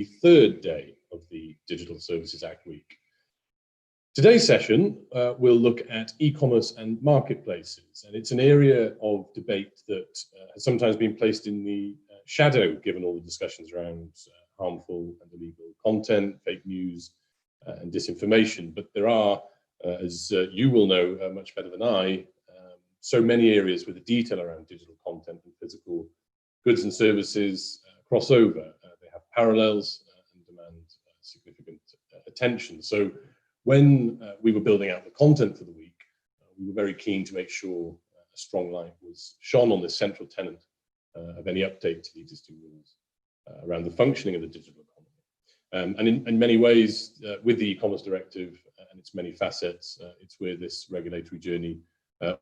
the third day of the Digital Services Act week. Today's session will look at e-commerce and marketplaces, and it's an area of debate that has sometimes been placed in the shadow given all the discussions around harmful and illegal content, fake news and disinformation. But there are, as you will know much better than I, so many areas where the detail around digital content and physical goods and services cross over. They have parallels and demand significant attention. So when we were building out the content for the week, we were very keen to make sure a strong light was shone on this central tenet of any update to the existing rules around the functioning of the digital economy. And in many ways, with the e-commerce directive and its many facets, it's where this regulatory journey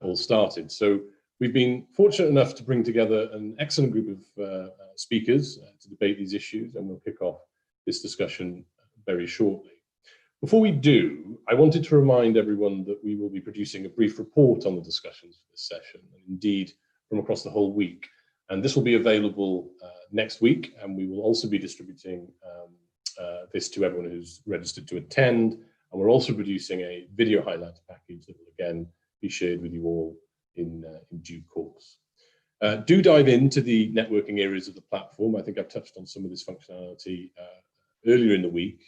all started. So we've been fortunate enough to bring together an excellent group of speakers to debate these issues, and we'll kick off this discussion very shortly. Before we do, I wanted to remind everyone that we will be producing a brief report on the discussions for this session, and indeed from across the whole week. And this will be available next week, and we will also be distributing this to everyone who's registered to attend. And we're also producing a video highlights package that will again be shared with you all in due course. Do dive into the networking areas of the platform. I think I've touched on some of this functionality earlier in the week.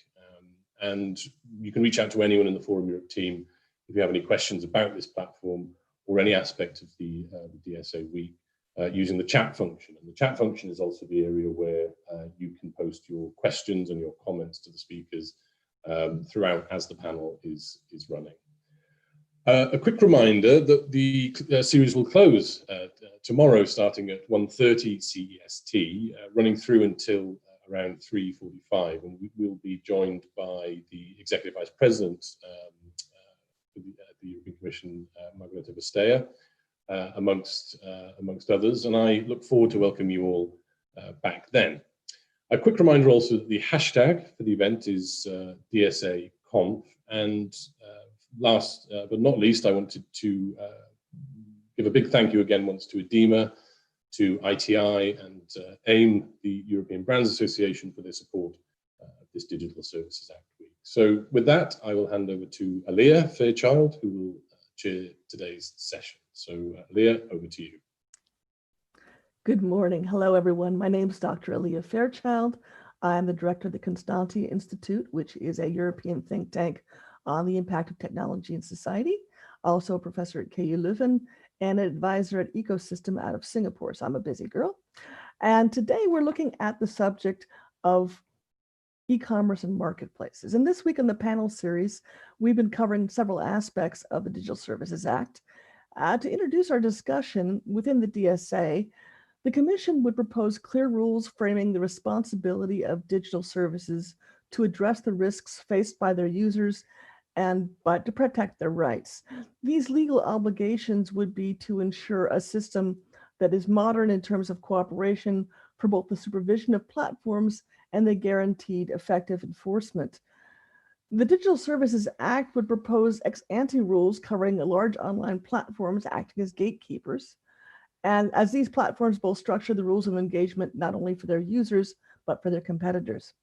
And you can reach out to anyone in the Forum Europe team if you have any questions about this platform or any aspect of the DSA week using the chat function. And the chat function is also the area where you can post your questions and your comments to the speakers throughout as the panel is running. A quick reminder that the series will close tomorrow starting at 1:30 CEST, running through until around 3:45, and we will be joined by the Executive Vice President for the European Commission, Margrethe Vestager, amongst others, and I look forward to welcoming you all back then. A quick reminder also that the hashtag for the event is DSA Conf, and last but not least, I wanted to give a big thank you again once to EDEMA, to ITI and AIM, the European Brands Association, for their support of this Digital Services Act week. So with that, I will hand over to Aliyah Fairchild, who will chair today's session. So Aliyah, over to you. Good morning. Hello, everyone. My name is Dr. Aliyah Fairchild. I'm the director of the Constantia Institute, which is a European think tank on the impact of technology in society. Also a professor at KU Leuven and an advisor at Ecosystem out of Singapore. So I'm a busy girl. And today we're looking at the subject of e-commerce and marketplaces. And this week in the panel series, we've been covering several aspects of the Digital Services Act. To introduce our discussion within the DSA, the Commission would propose clear rules framing the responsibility of digital services to address the risks faced by their users and to protect their rights. These legal obligations would be to ensure a system that is modern in terms of cooperation for both the supervision of platforms and the guaranteed effective enforcement. The Digital Services Act would propose ex-ante rules covering the large online platforms acting as gatekeepers. And as these platforms both structure the rules of engagement not only for their users, but for their competitors.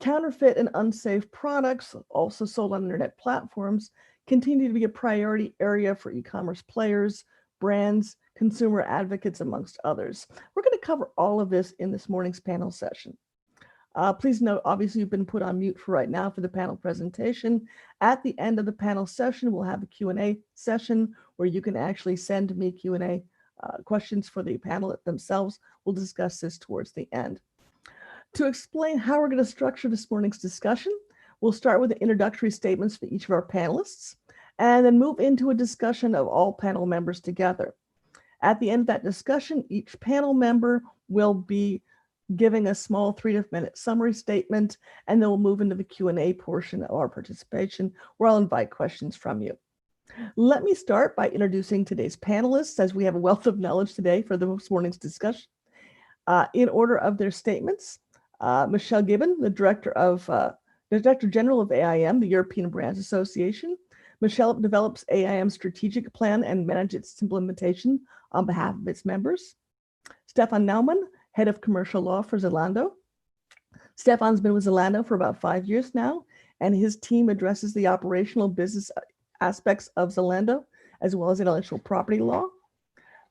Counterfeit and unsafe products, also sold on internet platforms, continue to be a priority area for e-commerce players, brands, consumer advocates, amongst others. We're going to cover all of this in this morning's panel session. Please note, obviously, you've been put on mute for right now for the panel presentation. At the end of the panel session, we'll have a Q&A session where you can actually send me Q&A questions for the panel themselves. We'll discuss this towards the end. To explain how we're going to structure this morning's discussion, we'll start with the introductory statements for each of our panelists, and then move into a discussion of all panel members together. At the end of that discussion, each panel member will be giving a small 3-minute summary statement, and then we'll move into the Q&A portion of our participation, where I'll invite questions from you. Let me start by introducing today's panelists, as we have a wealth of knowledge today for this morning's discussion. In order of their statements, Michelle Gibbon, the Director General of AIM, the European Brands Association. Michelle develops AIM's strategic plan and manages its implementation on behalf of its members. Stefan Naumann, Head of Commercial Law for Zalando. Stefan's been with Zalando for about 5 years now, and his team addresses the operational business aspects of Zalando, as well as intellectual property law.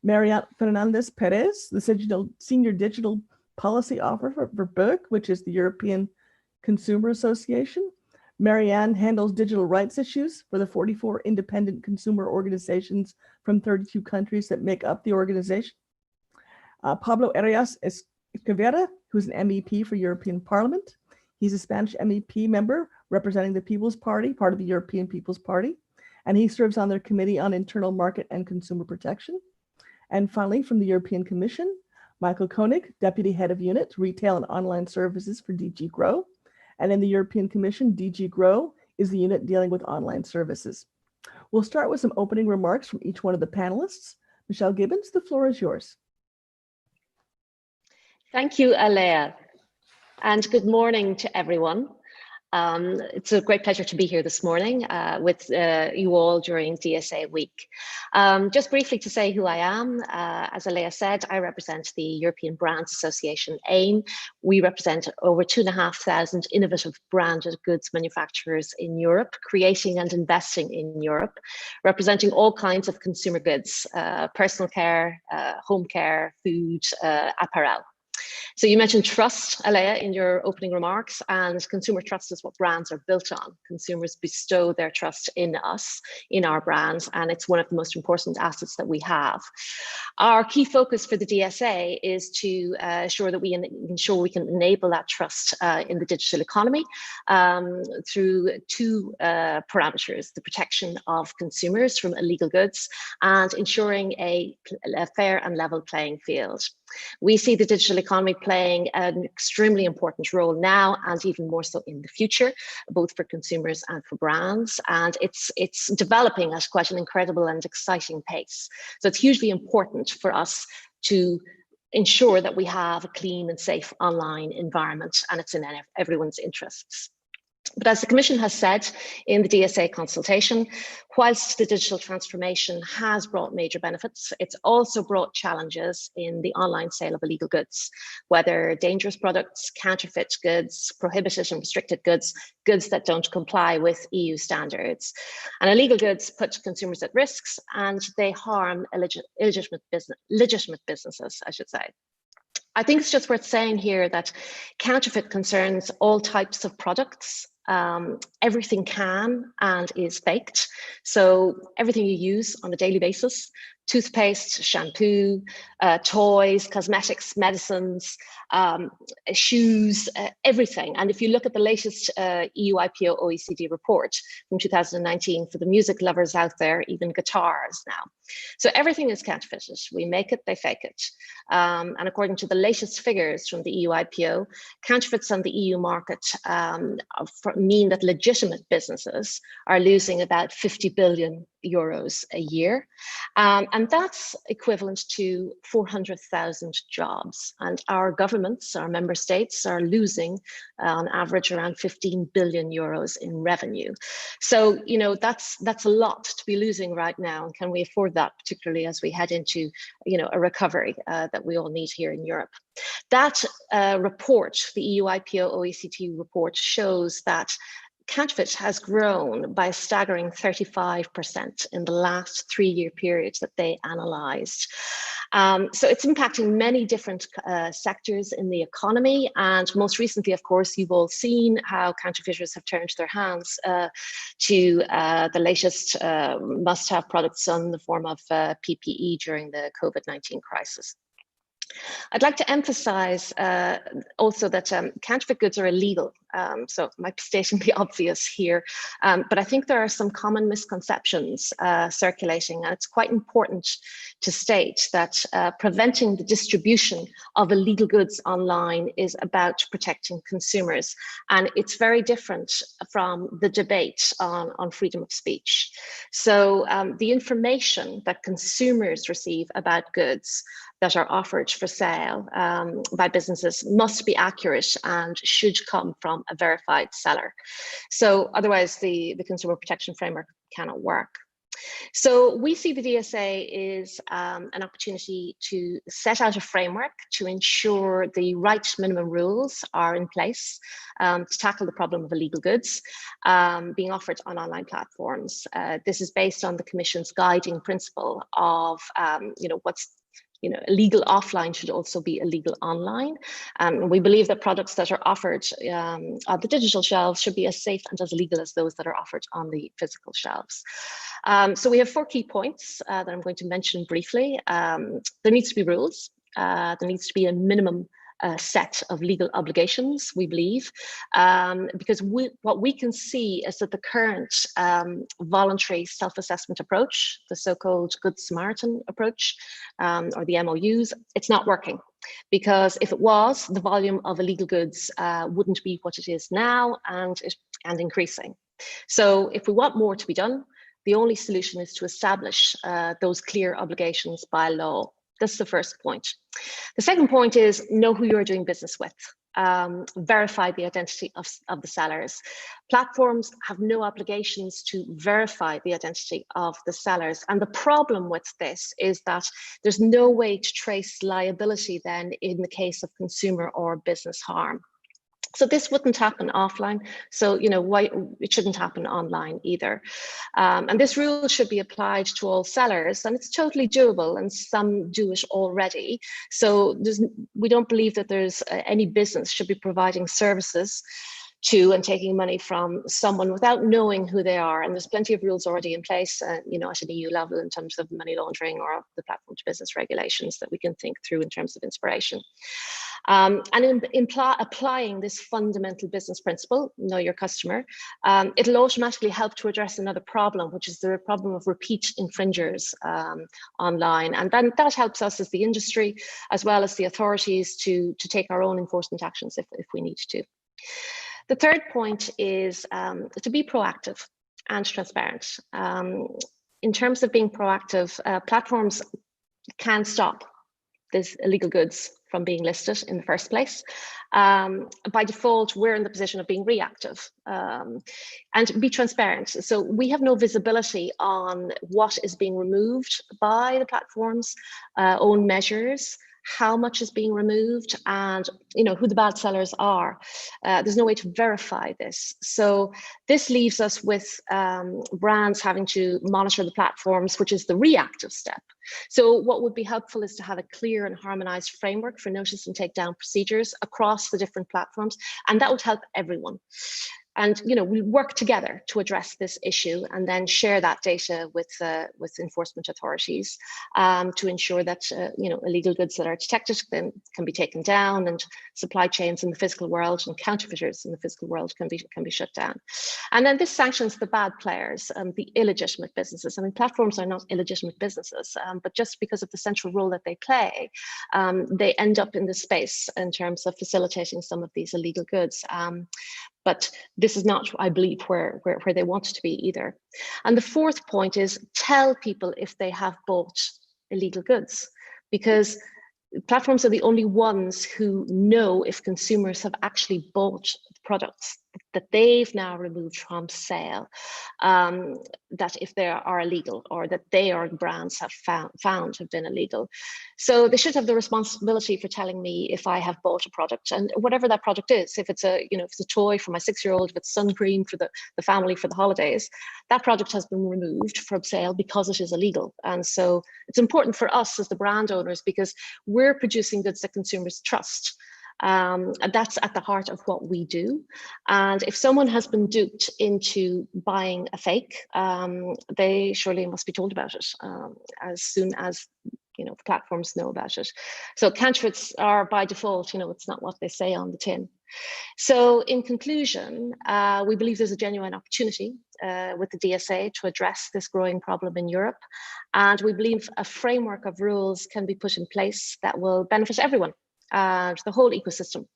Mariana Fernandez Perez, the Senior Digital Policy Officer for BERC, which is the European Consumer Association. Marianne handles digital rights issues for the 44 independent consumer organizations from 32 countries that make up the organization. Pablo Arias Escavera, who's an MEP for European Parliament. He's a Spanish MEP member representing the People's Party, part of the European People's Party, and he serves on their Committee on Internal Market and Consumer Protection. And finally, from the European Commission, Michael Koenig, Deputy Head of Unit, Retail and Online Services for DG Grow. And in the European Commission, DG Grow is the unit dealing with online services. We'll start with some opening remarks from each one of the panelists. Michelle Gibbons, the floor is yours. Thank you, Alea, and good morning to everyone. It's a great pleasure to be here this morning with you all during DSA week. Just briefly to say who I am, as Alea said, I represent the European Brands Association, AIM. We represent over 2,500 innovative branded goods manufacturers in Europe, creating and investing in Europe, representing all kinds of consumer goods, personal care, home care, food, apparel. So you mentioned trust, Alea, in your opening remarks, and consumer trust is what brands are built on. Consumers bestow their trust in us, in our brands, and it's one of the most important assets that we have. Our key focus for the DSA is to ensure that we can enable that trust in the digital economy through two parameters: the protection of consumers from illegal goods and ensuring a fair and level playing field. We see the digital economy playing an extremely important role now and even more so in the future, both for consumers and for brands. And it's developing at quite an incredible and exciting pace. So it's hugely important for us to ensure that we have a clean and safe online environment, and it's in everyone's interests. But as the Commission has said in the DSA consultation, whilst the digital transformation has brought major benefits, it's also brought challenges in the online sale of illegal goods, whether dangerous products, counterfeit goods, prohibited and restricted goods, goods that don't comply with EU standards. And illegal goods put consumers at risks, and they harm legitimate businesses, I should say. I think it's just worth saying here that counterfeit concerns all types of products. Everything can and is faked. So everything you use on a daily basis, toothpaste, shampoo, toys, cosmetics, medicines, shoes, everything. And if you look at the latest EU IPO OECD report from 2019, for the music lovers out there, even guitars now. So everything is counterfeited. We make it, they fake it. And according to the latest figures from the EU IPO, counterfeits on the EU market mean that legitimate businesses are losing about 50 billion euros a year. And that's equivalent to 400,000 jobs. And our governments, our member states, are losing on average around 15 billion euros in revenue. So, you know, that's a lot to be losing right now. And can we afford that, particularly as we head into, you know, a recovery that we all need here in Europe? That report, the EU IPO OECD report, shows that counterfeit has grown by a staggering 35% in the last 3-year periods that they analysed. So it's impacting many different sectors in the economy. And most recently, of course, you've all seen how counterfeiters have turned their hands to the latest must-have products in the form of PPE during the COVID-19 crisis. I'd like to emphasize also that counterfeit goods are illegal. So I might be stating the obvious here, but I think there are some common misconceptions circulating, and it's quite important to state that preventing the distribution of illegal goods online is about protecting consumers. And it's very different from the debate on freedom of speech. So the information that consumers receive about goods that are offered for sale by businesses must be accurate and should come from a verified seller. So otherwise the consumer protection framework cannot work. So we see the DSA is an opportunity to set out a framework to ensure the right minimum rules are in place to tackle the problem of illegal goods being offered on online platforms. This is based on the Commission's guiding principle of, what's illegal offline should also be illegal online. We believe that products that are offered on the digital shelves should be as safe and as legal as those that are offered on the physical shelves. So we have 4 key points that I'm going to mention briefly. There needs to be rules. There needs to be a minimum set of legal obligations, we believe, because what we can see is that the current voluntary self-assessment approach, the so-called Good Samaritan approach, or the MOUs, it's not working. Because if it was, the volume of illegal goods wouldn't be what it is now and increasing. So if we want more to be done, the only solution is to establish those clear obligations by law. That's the first point. The second point is know who you're doing business with. Verify the identity of the sellers. Platforms have no obligations to verify the identity of the sellers. And the problem with this is that there's no way to trace liability then in the case of consumer or business harm. So this wouldn't happen offline. So, why it shouldn't happen online either. And this rule should be applied to all sellers, and it's totally doable, and some do it already. So we don't believe that there's any business should be providing services to and taking money from someone without knowing who they are. And there's plenty of rules already in place, at an EU level in terms of money laundering or the platform to business regulations that we can think through in terms of inspiration. And in applying this fundamental business principle, know your customer, it'll automatically help to address another problem, which is the problem of repeat infringers online. And then that helps us as the industry, as well as the authorities to take our own enforcement actions if we need to. The third point is to be proactive and transparent. In terms of being proactive, platforms can stop these illegal goods from being listed in the first place. By default, we're in the position of being reactive and be transparent. So we have no visibility on what is being removed by the platform's own measures, how much is being removed, and who the bad sellers are. There's no way to verify this. So this leaves us with brands having to monitor the platforms, which is the reactive step. So what would be helpful is to have a clear and harmonized framework for notice and takedown procedures across the different platforms, and that would help everyone. And we work together to address this issue, and then share that data with enforcement authorities to ensure that illegal goods that are detected then can be taken down, and supply chains in the physical world and counterfeiters in the physical world can be shut down. And then this sanctions the bad players, the illegitimate businesses. I mean, platforms are not illegitimate businesses, but just because of the central role that they play, they end up in this space in terms of facilitating some of these illegal goods. But this is not, I believe, where they want to be either. And the fourth point is tell people if they have bought illegal goods, because platforms are the only ones who know if consumers have actually bought products that they've now removed from sale, that if they are illegal, or that they or brands have found have been illegal. So they should have the responsibility for telling me if I have bought a product, and whatever that product is. If it's a if it's a toy for my 6-year-old, if it's sun cream for the family for the holidays, that product has been removed from sale because it is illegal. And so it's important for us as the brand owners, because we're producing goods that consumers trust. And that's at the heart of what we do. And if someone has been duped into buying a fake, they surely must be told about it as soon as the platforms know about it. So counterfeits are by default, it's not what they say on the tin. So in conclusion, we believe there's a genuine opportunity with the DSA to address this growing problem in Europe. And we believe a framework of rules can be put in place that will benefit everyone. The whole ecosystem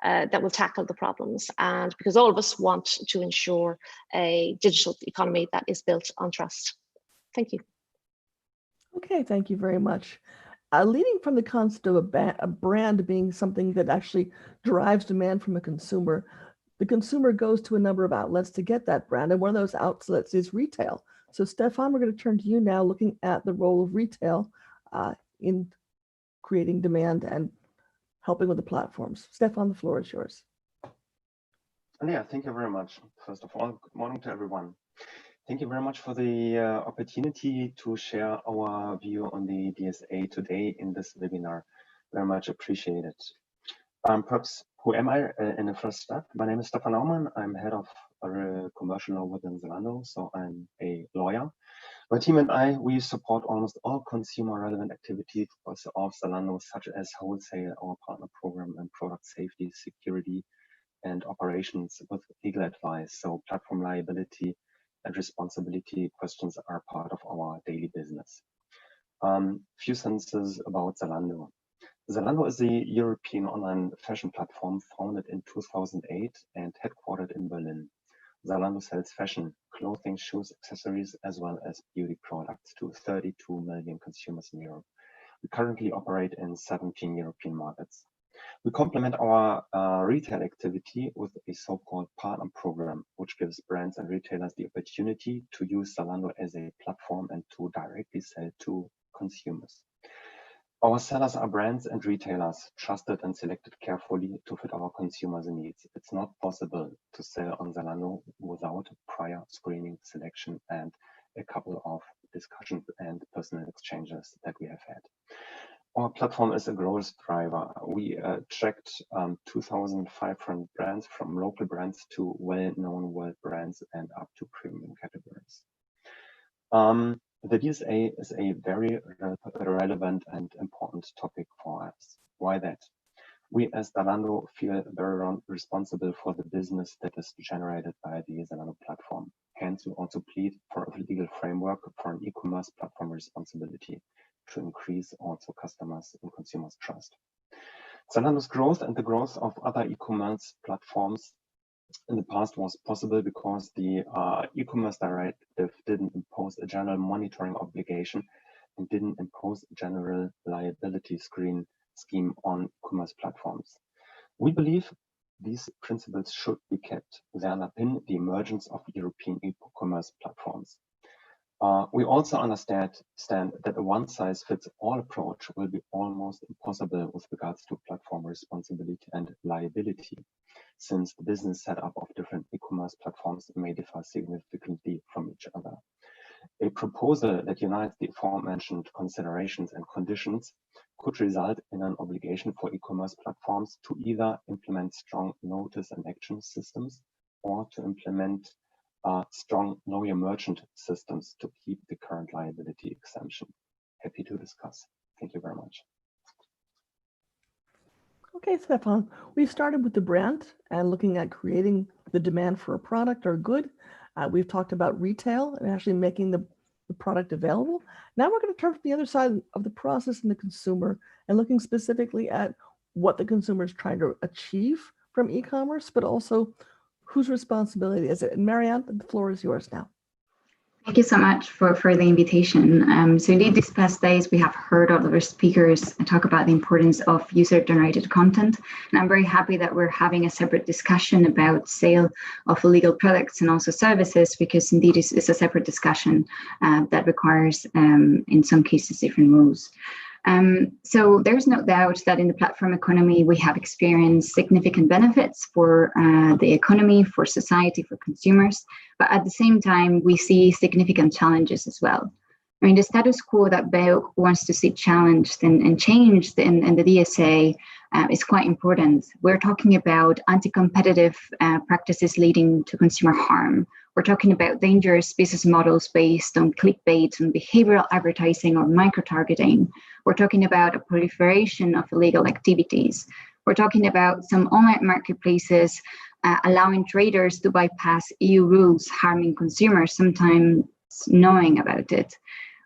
that will tackle the problems, and because all of us want to ensure a digital economy that is built on trust. Thank you. Okay, thank you very much. Leading from the concept of a brand being something that actually drives demand from a consumer, the consumer goes to a number of outlets to get that brand, and one of those outlets is retail. So Stefan, we're going to turn to you now, looking at the role of retail in creating demand and helping with the platforms. Stefan, the floor is yours. Yeah, thank you very much. First of all, good morning to everyone. Thank you very much for the opportunity to share our view on the DSA today in this webinar. Very much appreciated. Perhaps, who am I in the first step? My name is Stefan Naumann. I'm head of commercial law within Zalando, so I'm a lawyer. My team and I, we support almost all consumer relevant activities of Zalando, such as wholesale, our partner program, and product safety, security, and operations with legal advice. So platform liability and responsibility questions are part of our daily business. Few sentences about Zalando. Zalando is a European online fashion platform founded in 2008 and headquartered in Berlin. Zalando sells fashion, clothing, shoes, accessories, as well as beauty products to 32 million consumers in Europe. We currently operate in 17 European markets. We complement our retail activity with a so-called partner program, which gives brands and retailers the opportunity to use Zalando as a platform and to directly sell to consumers. Our sellers are brands and retailers, trusted and selected carefully to fit our consumers' needs. It's not possible to sell on Zalando without prior screening, selection, and a couple of discussions and personal exchanges that we have had. Our platform is a growth driver. We tracked 2,500 brands, from local brands to well-known world brands and up to premium categories. The DSA is a very relevant and important topic for us. Why that? We as Zalando feel very responsible for the business that is generated by the Zalando platform. Hence, we also plead for a legal framework for an e-commerce platform responsibility to increase also customers and consumers' trust. Zalando's growth and the growth of other e-commerce platforms in the past was possible because the e-commerce directive didn't impose a general monitoring obligation and didn't impose a general liability scheme on e-commerce platforms. We believe these principles should be kept. They underpin the emergence of European e-commerce platforms. We also understand that a one-size-fits-all approach will be almost impossible with regards to platform responsibility and liability, since the business setup of different e-commerce platforms may differ significantly from each other. A proposal that unites the aforementioned considerations and conditions could result in an obligation for e-commerce platforms to either implement strong notice and action systems or to implement strong know your merchant systems to keep the current liability exemption. Happy to discuss. Thank you very much. Okay, Stefan, we started with the brand and looking at creating the demand for a product or good. We've talked about retail and actually making the product available. Now we're going to turn to the other side of the process and the consumer and looking specifically at what the consumer is trying to achieve from e-commerce, but also whose responsibility is it? And Marianne, the floor is yours now. Thank you so much for the invitation. So indeed, these past days, we have heard all of our speakers talk about the importance of user-generated content. And I'm very happy that we're having a separate discussion about sale of illegal products and also services, because indeed it's a separate discussion that requires, in some cases, different rules. So there's no doubt that in the platform economy, we have experienced significant benefits for the economy, for society, for consumers. But at the same time, we see significant challenges as well. I mean, the status quo that BEUC wants to see challenged and changed in the DSA is quite important. We're talking about anti-competitive practices leading to consumer harm. We're talking about dangerous business models based on clickbait and behavioral advertising or micro-targeting. We're talking about a proliferation of illegal activities. We're talking about some online marketplaces allowing traders to bypass EU rules, harming consumers, sometimes knowing about it.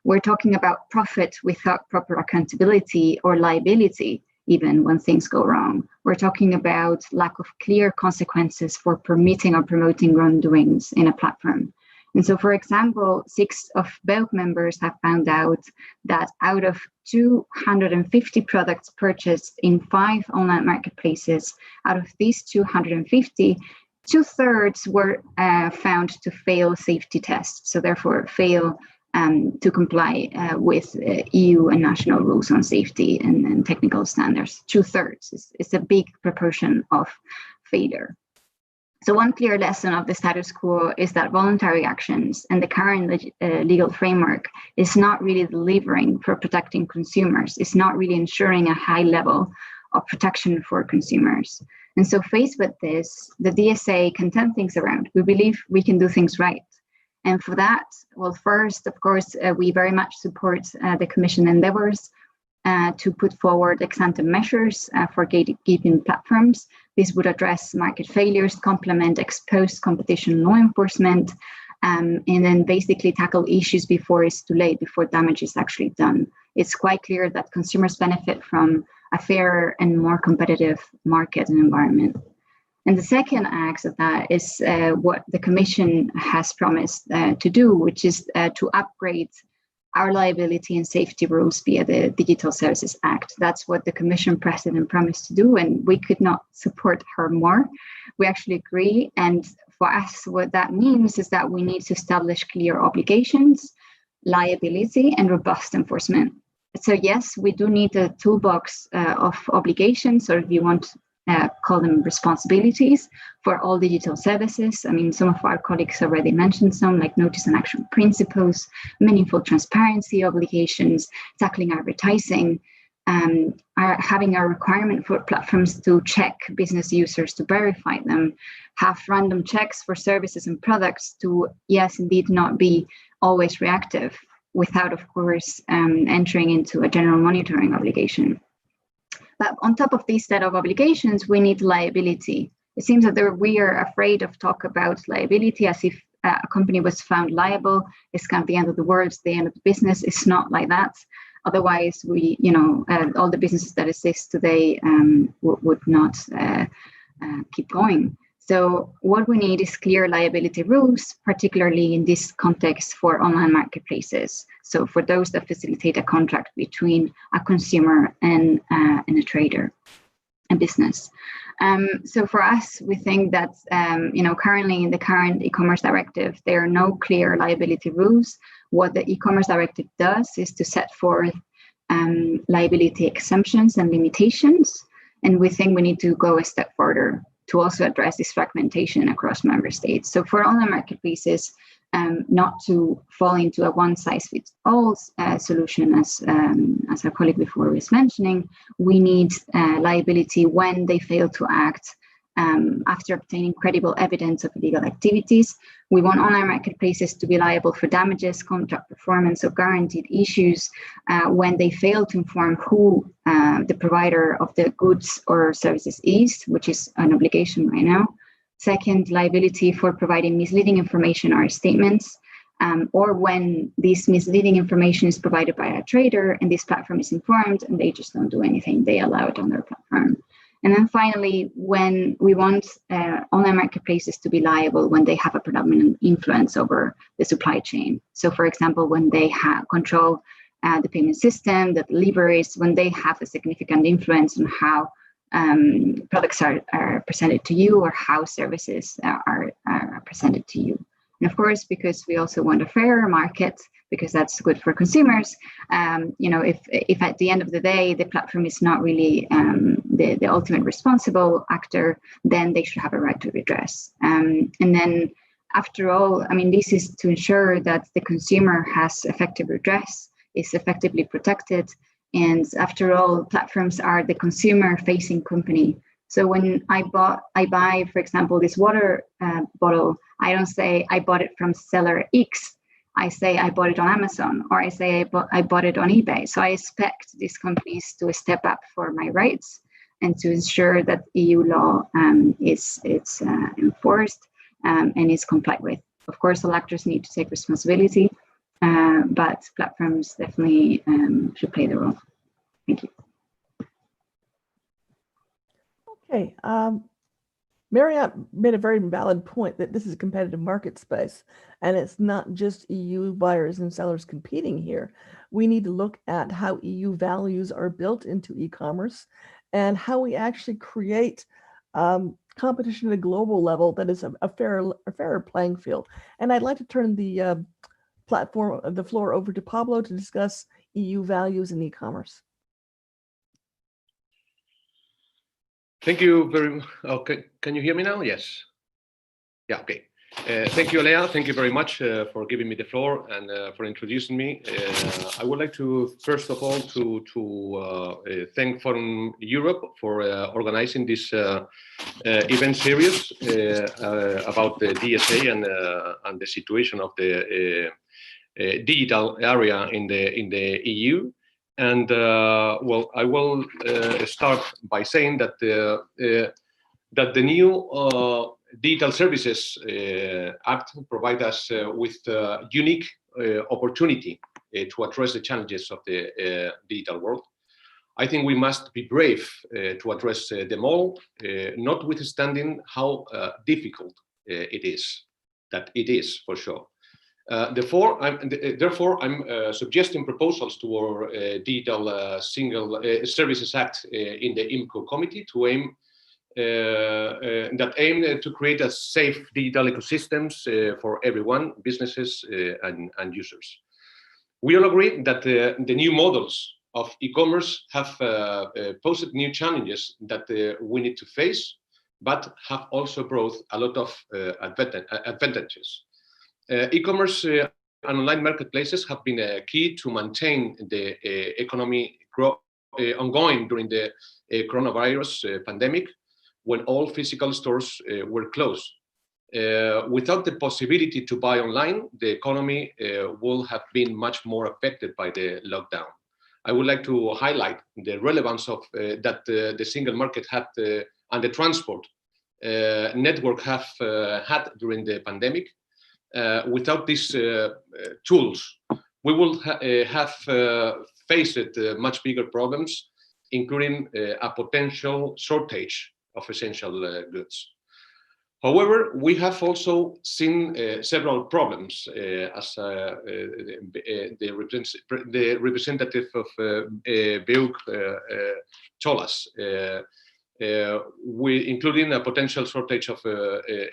We're talking about profit without proper accountability or liability, even when things go wrong. We're talking about lack of clear consequences for permitting or promoting wrongdoings in a platform. And so, for example, 6 of BEUC members have found out that out of 250 products purchased in 5 online marketplaces, out of these 250, 2/3 were found to fail safety tests, so therefore fail to comply with EU and national rules on safety and technical standards. 2/3 is a big proportion of failure. So one clear lesson of the status quo is that voluntary actions and the current legal framework is not really delivering for protecting consumers. It's not really ensuring a high level of protection for consumers. And so faced with this, the DSA can turn things around. We believe we can do things right. And for that, well, first, of course, we very much support the Commission endeavors to put forward ex-ante measures for gatekeeping platforms. This would address market failures, complement ex-post competition law enforcement, and then basically tackle issues before it's too late, before damage is actually done. It's quite clear that consumers benefit from a fairer and more competitive market and environment. And the second act of that is what the Commission has promised to do, which is to upgrade our liability and safety rules via the Digital Services Act. That's what the Commission President promised to do, and we could not support her more. We actually agree, and for us, what that means is that we need to establish clear obligations, liability, and robust enforcement. So yes, we do need a toolbox of obligations, or if you want to call them responsibilities, for all digital services. I mean, some of our colleagues already mentioned some, like notice and action principles, meaningful transparency obligations, tackling advertising, having a requirement for platforms to check business users to verify them, have random checks for services and products to, yes, indeed, not be always reactive, without, of course, entering into a general monitoring obligation. But on top of this set of obligations, we need liability. It seems that we are afraid of talk about liability as if a company was found liable, it's kind of the end of the world, it's the end of the business. It's not like that. Otherwise, we, all the businesses that exist today would not keep going. So what we need is clear liability rules, particularly in this context for online marketplaces. So for those that facilitate a contract between a consumer and a trader, a business. So for us, we think that, currently in the current e-commerce directive, there are no clear liability rules. What the e-commerce directive does is to set forth liability exemptions and limitations. And we think we need to go a step further to also address this fragmentation across member states. So for online marketplaces, not to fall into a one-size-fits-all solution, as our colleague before was mentioning, we need liability when they fail to act after obtaining credible evidence of illegal activities. We want online marketplaces to be liable for damages, contract performance, or guaranteed issues when they fail to inform who the provider of the goods or services is, which is an obligation right now. Second, liability for providing misleading information or statements, or when this misleading information is provided by a trader and this platform is informed and they just don't do anything, they allow it on their platform. And then finally, when we want online marketplaces to be liable when they have a predominant influence over the supply chain. So for example, when they control the payment system, the deliveries, when they have a significant influence on how products are presented to you or how services are presented to you. And of course, because we also want a fairer market, because that's good for consumers, if at the end of the day, the platform is not really the ultimate responsible actor, then they should have a right to redress. And then after all, I mean, this is to ensure that the consumer has effective redress, is effectively protected. And after all, platforms are the consumer-facing company. So when I buy, for example, this water bottle, I don't say I bought it from seller X. I say I bought it on Amazon, or I say I bought it on eBay. So I expect these companies to step up for my rights and to ensure that EU law is enforced and is complied with. Of course, all actors need to take responsibility, but platforms definitely should play the role. Thank you. Okay, Marriott made a very valid point that this is a competitive market space, and it's not just EU buyers and sellers competing here. We need to look at how EU values are built into e-commerce and how we actually create competition at a global level that is a fairer playing field. And I'd like to turn the floor over to Pablo to discuss EU values in e-commerce. Thank you very much. Okay, can you hear me now? Yes. Yeah, okay. Thank you, Alea. Thank you very much for giving me the floor and for introducing me. I would like to, first of all, to thank Forum Europe for organizing this event series about the DSA and the situation of the digital area in the EU. And well, I will start by saying that the new Digital Services Act provides us with a unique opportunity to address the challenges of the digital world. I think we must be brave to address them all, notwithstanding how difficult it is for sure. Therefore, I'm suggesting proposals to our Digital Single Services Act in the IMCO committee to aim to create a safe digital ecosystems for everyone, businesses and users. We all agree that the new models of e-commerce have posed new challenges that we need to face, but have also brought a lot of advantages. E-commerce and online marketplaces have been key to maintain the economy ongoing during the coronavirus pandemic, when all physical stores were closed. Without the possibility to buy online, the economy would have been much more affected by the lockdown. I would like to highlight the relevance of that the single market had and the transport network have had during the pandemic. Without these tools, we will have faced much bigger problems, including a potential shortage of essential goods. However, we have also seen several problems, as the representative of BEUC told us, including a potential shortage of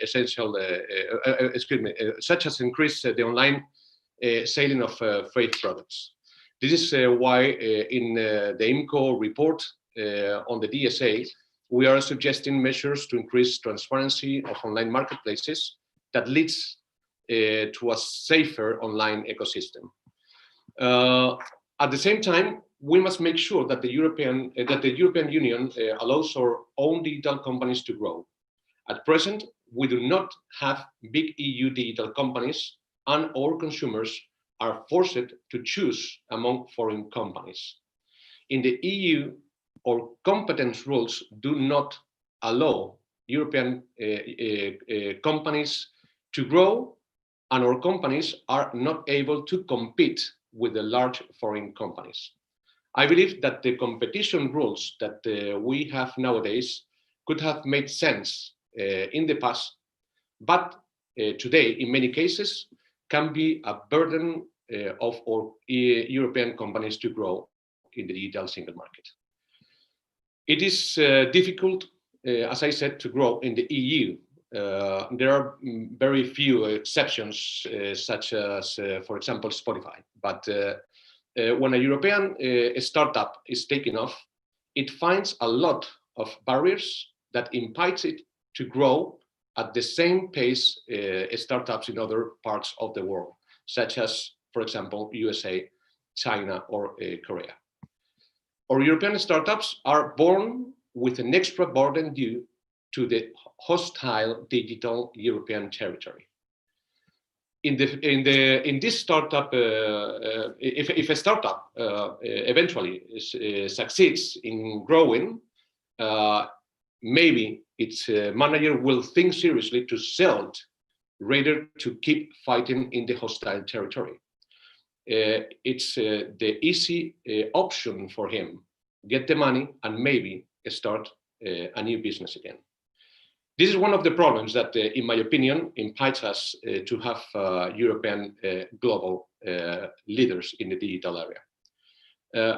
essential, such as increase the online selling of freight products. This is why in the IMCO report on the DSA, we are suggesting measures to increase transparency of online marketplaces that leads to a safer online ecosystem. At the same time, we must make sure that the European Union allows our own digital companies to grow. At present, we do not have big EU digital companies, and our consumers are forced to choose among foreign companies. In the EU, our competence rules do not allow European companies to grow, and our companies are not able to compete with the large foreign companies. I believe that the competition rules that we have nowadays could have made sense in the past, but today, in many cases, can be a burden of our European companies to grow in the digital single market. It is difficult, as I said, to grow in the EU. There are very few exceptions, such as, for example, Spotify. But when a European startup is taking off, it finds a lot of barriers that impede it to grow at the same pace startups in other parts of the world, such as, for example, USA, China, or Korea. Our European startups are born with an extra burden due to the hostile digital European territory. In this startup, if a startup eventually succeeds in growing, maybe its manager will think seriously to sell it rather to keep fighting in the hostile territory. It's the easy option for him: get the money and maybe start a new business again. This is one of the problems that, in my opinion, impedes us to have European global leaders in the digital area.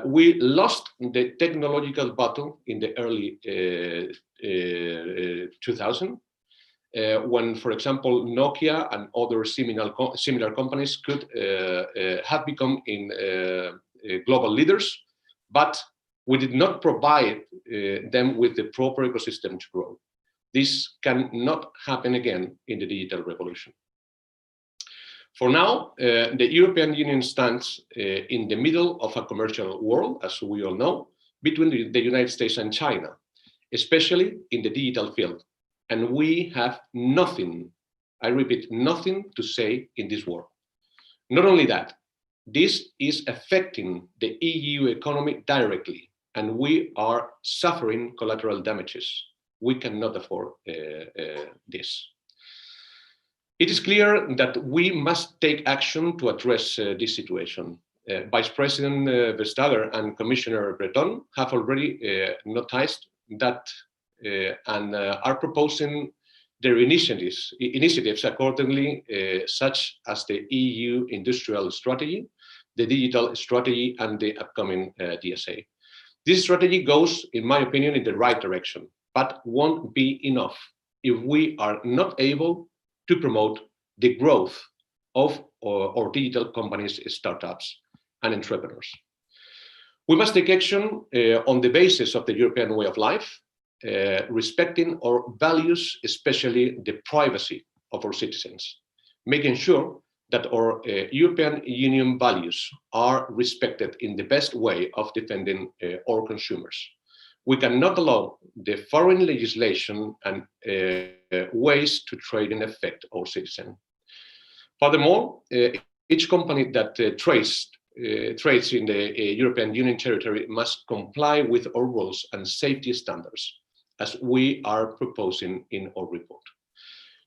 We lost the technological battle in the early 2000, when, for example, Nokia and other similar companies could have become global leaders, but we did not provide them with the proper ecosystem to grow. This cannot happen again in the digital revolution. For now, the European Union stands in the middle of a commercial world, as we all know, between the United States and China, especially in the digital field. And we have nothing, I repeat, nothing to say in this war. Not only that, this is affecting the EU economy directly, and we are suffering collateral damages. We cannot afford this. It is clear that we must take action to address this situation. Vice President Vestager and Commissioner Breton have already noticed that and are proposing their initiatives accordingly, such as the EU Industrial Strategy, the Digital Strategy, and the upcoming DSA. This strategy goes, in my opinion, in the right direction, but won't be enough if we are not able to promote the growth of our digital companies, startups, and entrepreneurs. We must take action on the basis of the European way of life, respecting our values, especially the privacy of our citizens, making sure that our European Union values are respected in the best way of defending our consumers. We cannot allow the foreign legislation and ways to trade and affect our citizens. Furthermore, each company that trades in the European Union territory must comply with our rules and safety standards, as we are proposing in our report.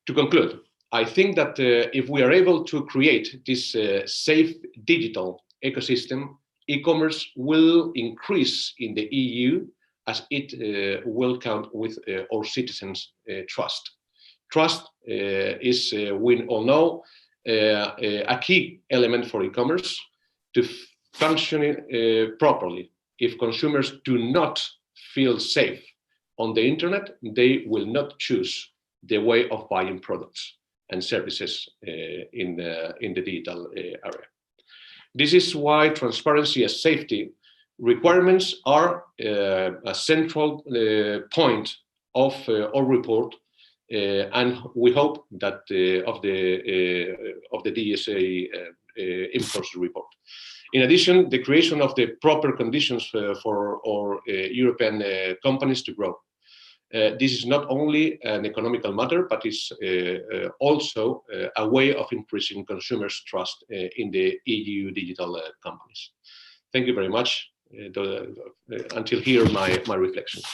To conclude, I think that if we are able to create this safe digital ecosystem, e-commerce will increase in the EU, as it will count with our citizens' trust. Trust is, we all know, a key element for e-commerce to function properly. If consumers do not feel safe on the internet, they will not choose the way of buying products and services in the digital area. This is why transparency and safety requirements are a central point of our report, and we hope that of the DSA enforced report. In addition, the creation of the proper conditions for our European companies to grow. This is not only an economical matter, but it's also a way of increasing consumers' trust in the EU digital companies. Thank you very much. Until here, my reflections.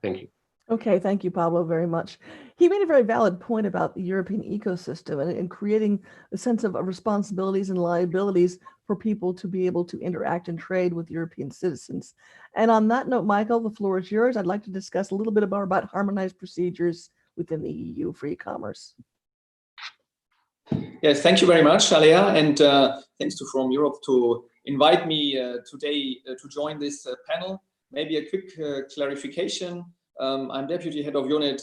Thank you. Okay, thank you, Pablo, very much. He made a very valid point about the European ecosystem and creating a sense of responsibilities and liabilities for people to be able to interact and trade with European citizens. And on that note, Michael, the floor is yours. I'd like to discuss a little bit more about harmonized procedures within the EU for e-commerce. Yes, thank you very much, Alia, and thanks to From Europe to invite me today to join this panel. Maybe a quick clarification. I'm Deputy Head of Unit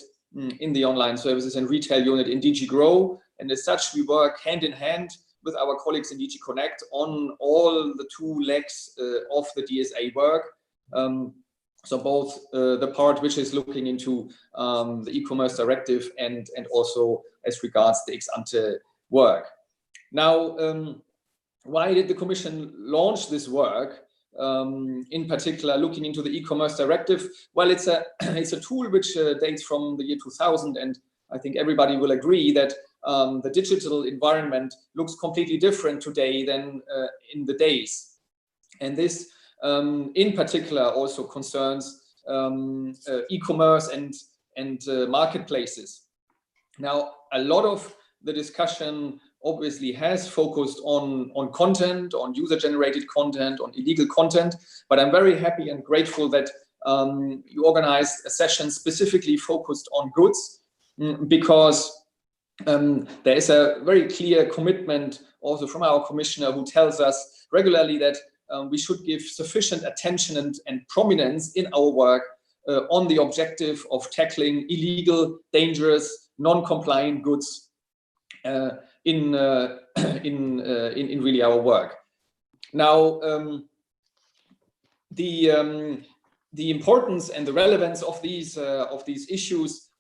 in the Online Services and Retail Unit in DG Grow, and as such, we work hand in hand with our colleagues in DG Connect on all the two legs of the DSA work. So both the part which is looking into the e-commerce directive and also as regards the ex-ante work. Now, why did the Commission launch this work? In particular, looking into the e-commerce directive? Well, it's a tool which dates from the year 2000, and I think everybody will agree that the digital environment looks completely different today than in the days. And this, in particular, also concerns e-commerce and marketplaces. Now, a lot of the discussion obviously has focused on content, on user-generated content, on illegal content, but I'm very happy and grateful that you organized a session specifically focused on goods, because there is a very clear commitment also from our commissioner, who tells us regularly that we should give sufficient attention and prominence in our work on the objective of tackling illegal, dangerous, non-compliant goods in really our work. Now, the importance and the relevance of these issues,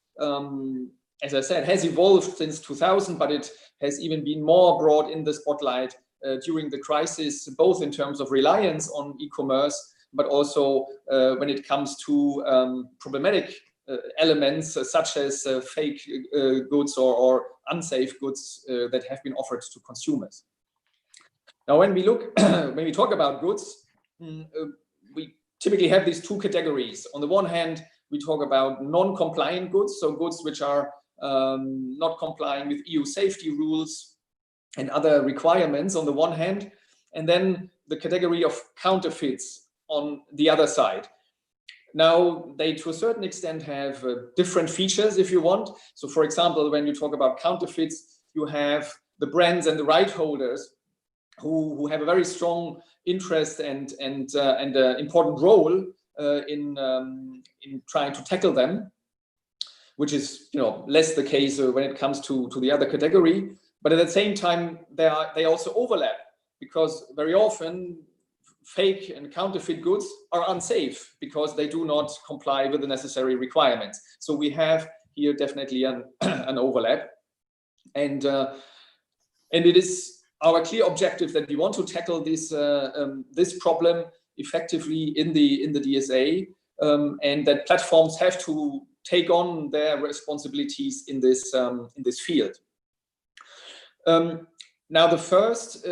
as I said, has evolved since 2000, but it has even been more brought in the spotlight during the crisis, both in terms of reliance on e-commerce, but also when it comes to problematic elements such as fake goods or unsafe goods that have been offered to consumers. Now, when we talk about goods, we typically have these two categories. On the one hand, we talk about non-compliant goods, so goods which are not complying with EU safety rules and other requirements on the one hand, and then the category of counterfeits on the other side. Now, they to a certain extent have different features if you want. So for example, when you talk about counterfeits, you have the brands and the right holders who have a very strong interest and important role in trying to tackle them, which is less the case when it comes to the other category. But at the same time, they also overlap, because very often fake and counterfeit goods are unsafe because they do not comply with the necessary requirements. So we have here definitely an overlap, and it is our clear objective that we want to tackle this this problem effectively in the DSA, and that platforms have to take on their responsibilities in this field. Now, the first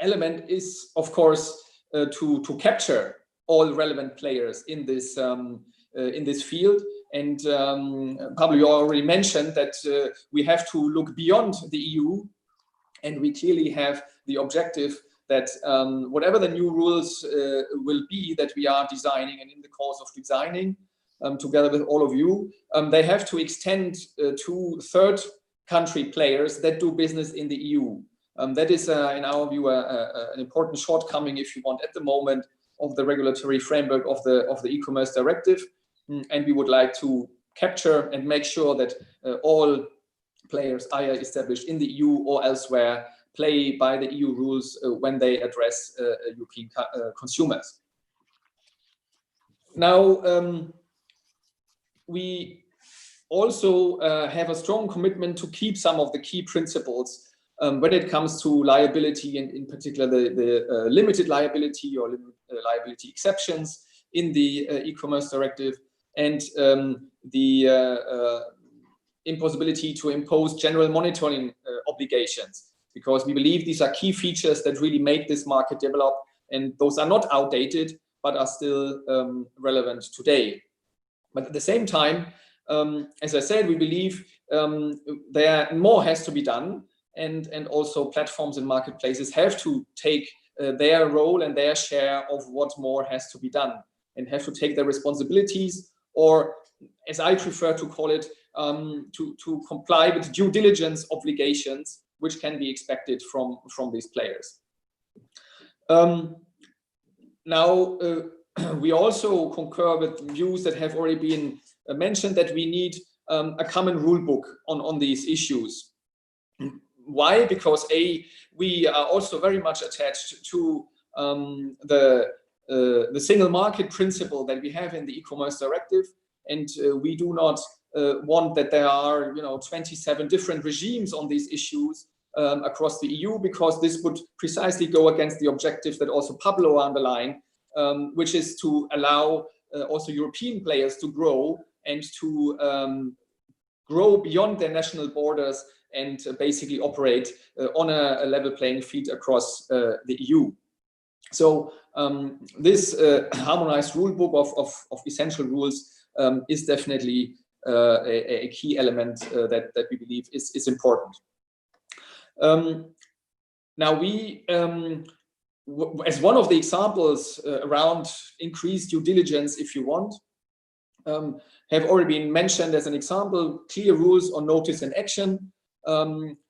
element is, of course, to capture all relevant players in this field. And Pablo, you already mentioned that we have to look beyond the EU, and we clearly have the objective that whatever the new rules will be that we are designing and in the course of designing together with all of you, they have to extend to third country players that do business in the EU. That is, in our view, an important shortcoming, if you want, at the moment of the regulatory framework of the e-commerce directive, and we would like to capture and make sure that all players either established in the EU or elsewhere play by the EU rules when they address European consumers. Now, we also have a strong commitment to keep some of the key principles when it comes to liability, and in particular the limited liability or liability exceptions in the e-commerce directive, and the impossibility to impose general monitoring obligations, because we believe these are key features that really make this market develop, and those are not outdated but are still relevant today. But at the same time, as I said, we believe there more has to be done, and also platforms and marketplaces have to take their role and their share of what more has to be done, and have to take their responsibilities, or as I prefer to call it, to comply with due diligence obligations which can be expected from these players. Now, we also concur with views that have already been mentioned, that we need a common rule book on these issues. Why? Because we are also very much attached to the single market principle that we have in the e-commerce directive, and we do not want that there are 27 different regimes on these issues across the EU, because this would precisely go against the objective that also Pablo underlined, which is to allow also European players to grow and to grow beyond their national borders and basically operate on a level playing field across the EU. So this harmonized rule book of essential rules is definitely a key element that we believe is important. Now, we, as one of the examples around increased due diligence, if you want, have already been mentioned as an example, clear rules on notice and action,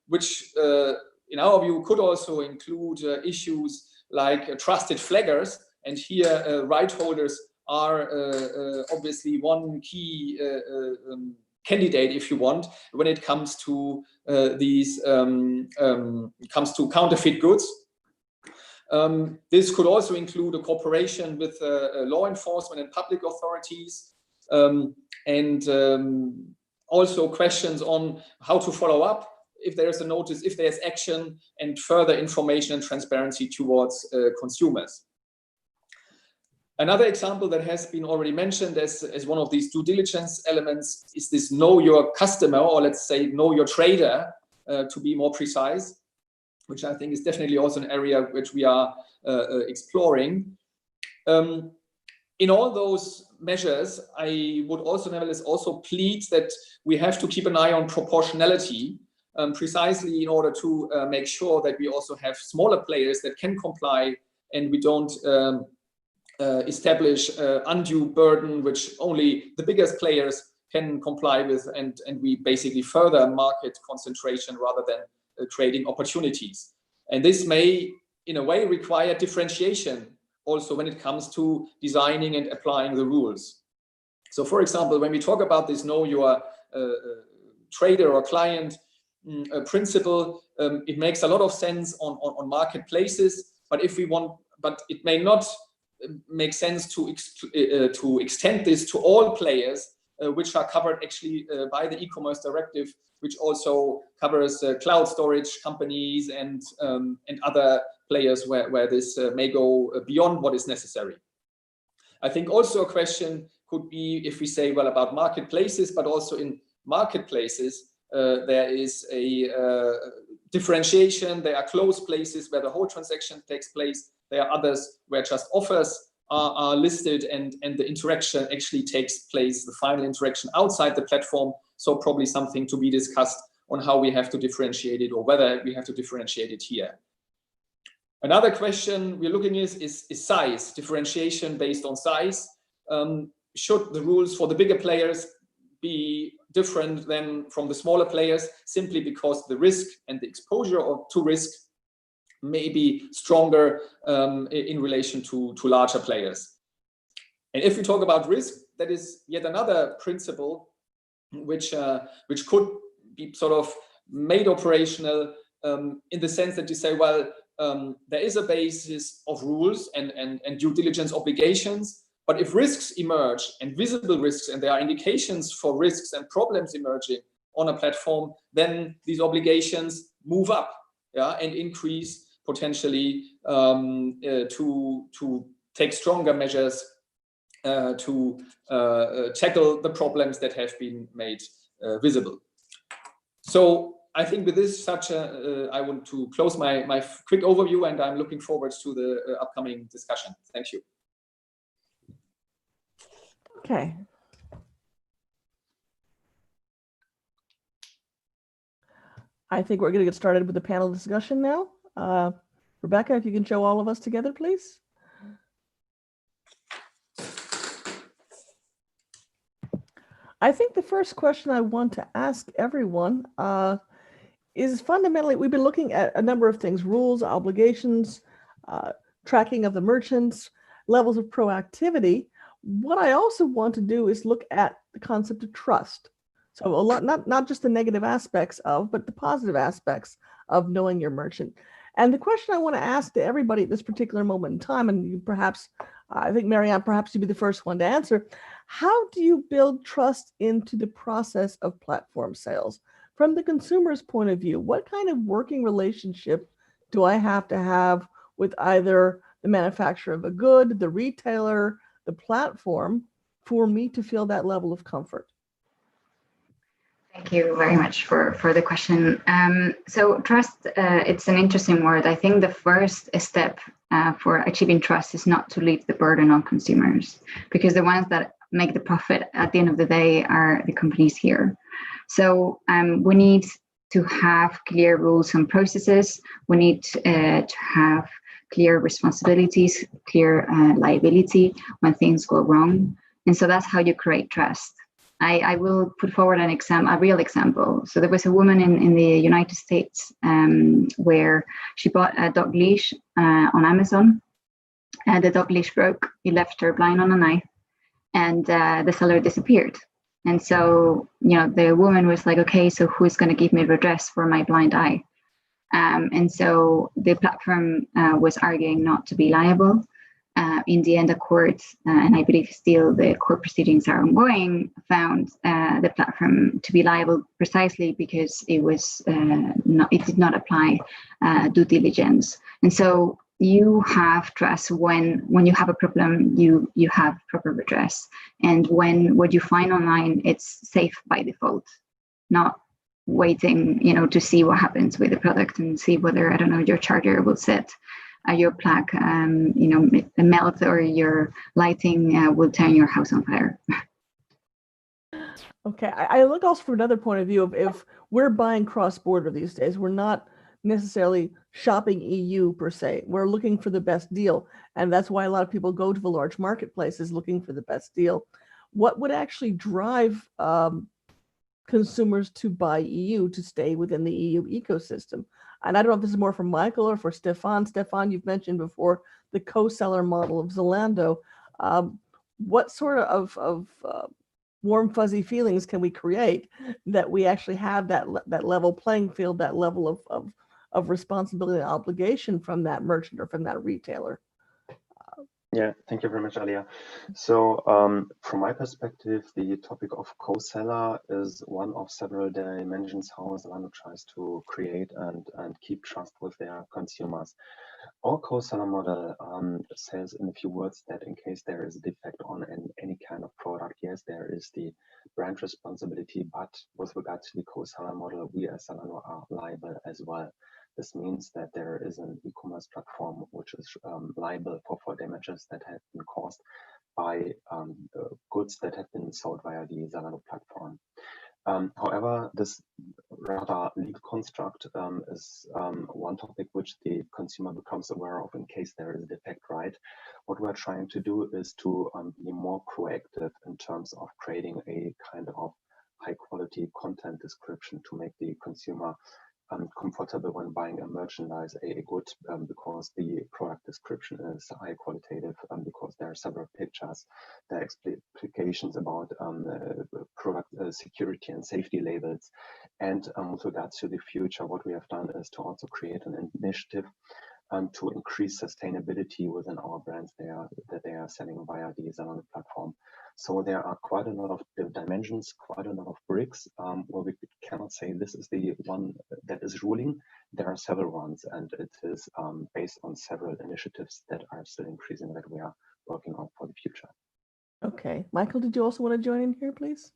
which in our view could also include issues like trusted flaggers, and here right holders are obviously one key candidate, if you want, when it comes to counterfeit goods. This could also include a cooperation with law enforcement and public authorities, and also questions on how to follow up if there's a notice, if there's action, and further information and transparency towards consumers. Another example that has been already mentioned as one of these due diligence elements is this know your customer, or let's say know your trader, to be more precise, which I think is definitely also an area which we are exploring. In all those measures, I would also nevertheless also plead that we have to keep an eye on proportionality, precisely in order to make sure that we also have smaller players that can comply, and we don't establish undue burden which only the biggest players can comply with, and we basically further market concentration rather than creating opportunities. And this may in a way require differentiation also when it comes to designing and applying the rules. So for example, when we talk about this know your trader or client principle, it makes a lot of sense on marketplaces, but it may not make sense to extend this to all players, which are covered actually by the e-commerce directive, which also covers cloud storage companies and other players where this may go beyond what is necessary. I think also a question could be if we say, well, about marketplaces, but also in marketplaces, there is a differentiation. There are closed places where the whole transaction takes place. There are others where just offers are listed and the interaction actually takes place, the final interaction outside the platform. So probably something to be discussed on how we have to differentiate it, or whether we have to differentiate it here. Another question we're looking is size, differentiation based on size. Should the rules for the bigger players be different than from the smaller players, simply because the risk and the exposure to risk may be stronger in relation to larger players? And if we talk about risk, that is yet another principle which could be sort of made operational in the sense that you say, well, there is a basis of rules and due diligence obligations, but if risks emerge, and visible risks, and there are indications for risks and problems emerging on a platform, then these obligations move up, yeah, and increase potentially to take stronger measures to tackle the problems that have been made visible. So I think with this, I want to close my quick overview, and I'm looking forward to the upcoming discussion. Thank you. Okay. I think we're going to get started with the panel discussion now. Rebecca, if you can show all of us together, please. I think the first question I want to ask everyone is fundamentally, we've been looking at a number of things: rules, obligations, tracking of the merchants, levels of proactivity. What I also want to do is look at the concept of trust. So a lot, not just the negative aspects of, but the positive aspects of knowing your merchant. And the question I want to ask to everybody at this particular moment in time, and you perhaps, I think Marianne, perhaps you'd be the first one to answer, how do you build trust into the process of platform sales? From the consumer's point of view, what kind of working relationship do I have to have with either the manufacturer of a good, the retailer, the platform, for me to feel that level of comfort? Thank you very much for the question. So trust, it's an interesting word. I think the first step for achieving trust is not to leave the burden on consumers, because the ones that make the profit at the end of the day are the companies here. So we need to have clear rules and processes. We need to have clear responsibilities, clear liability when things go wrong. And so that's how you create trust. I will put forward a real example. So there was a woman in the United States where she bought a dog leash on Amazon. The dog leash broke. He left her blind on a knife. and the seller disappeared. And so, the woman was like, okay, so who's going to give me redress for my blind eye? And so the platform was arguing not to be liable. In the end, the court, and I believe still the court proceedings are ongoing, found the platform to be liable precisely because it was it did not apply due diligence. And so you have trust when you have a problem, you have proper redress, and when what you find online, it's safe by default, not waiting to see what happens with the product and see whether, I don't know, your charger will set, your plug melt, or your lighting will turn your house on fire. Okay, I look also from another point of view of if we're buying cross-border these days, we're not necessarily shopping EU per se. We're looking for the best deal. And that's why a lot of people go to the large marketplaces looking for the best deal. What would actually drive consumers to buy EU, to stay within the EU ecosystem? And I don't know if this is more for Michael or for Stefan. Stefan, you've mentioned before the co-seller model of Zalando. What sort of warm, fuzzy feelings can we create that we actually have that level playing field, that level of responsibility and obligation from that merchant or from that retailer? Yeah, thank you very much, Alia. So from my perspective, the topic of co-seller is one of several dimensions how Zalando tries to create and keep trust with their consumers. Our co-seller model says in a few words that in case there is a defect on any kind of product, yes, there is the brand responsibility, but with regard to the co-seller model, we as Zalando are liable as well. This means that there is an e-commerce platform which is liable for damages that have been caused by goods that have been sold via the Zalando platform. However, this rather legal construct is one topic which the consumer becomes aware of in case there is a defect, right? What we're trying to do is to be more proactive in terms of creating a kind of high quality content description to make the consumer comfortable when buying a merchandise, a good, because the product description is high qualitative, because there are several pictures, there are explications about product security and safety labels. And with regards to the future, what we have done is to also create an initiative to increase sustainability within our brands that they are selling via the Zalando platform. So there are quite a lot of dimensions, quite a lot of bricks where we cannot say this is the one that is ruling. There are several ones, and it is based on several initiatives that are still increasing that we are working on for the future. Okay, Michael, did you also want to join in here, please?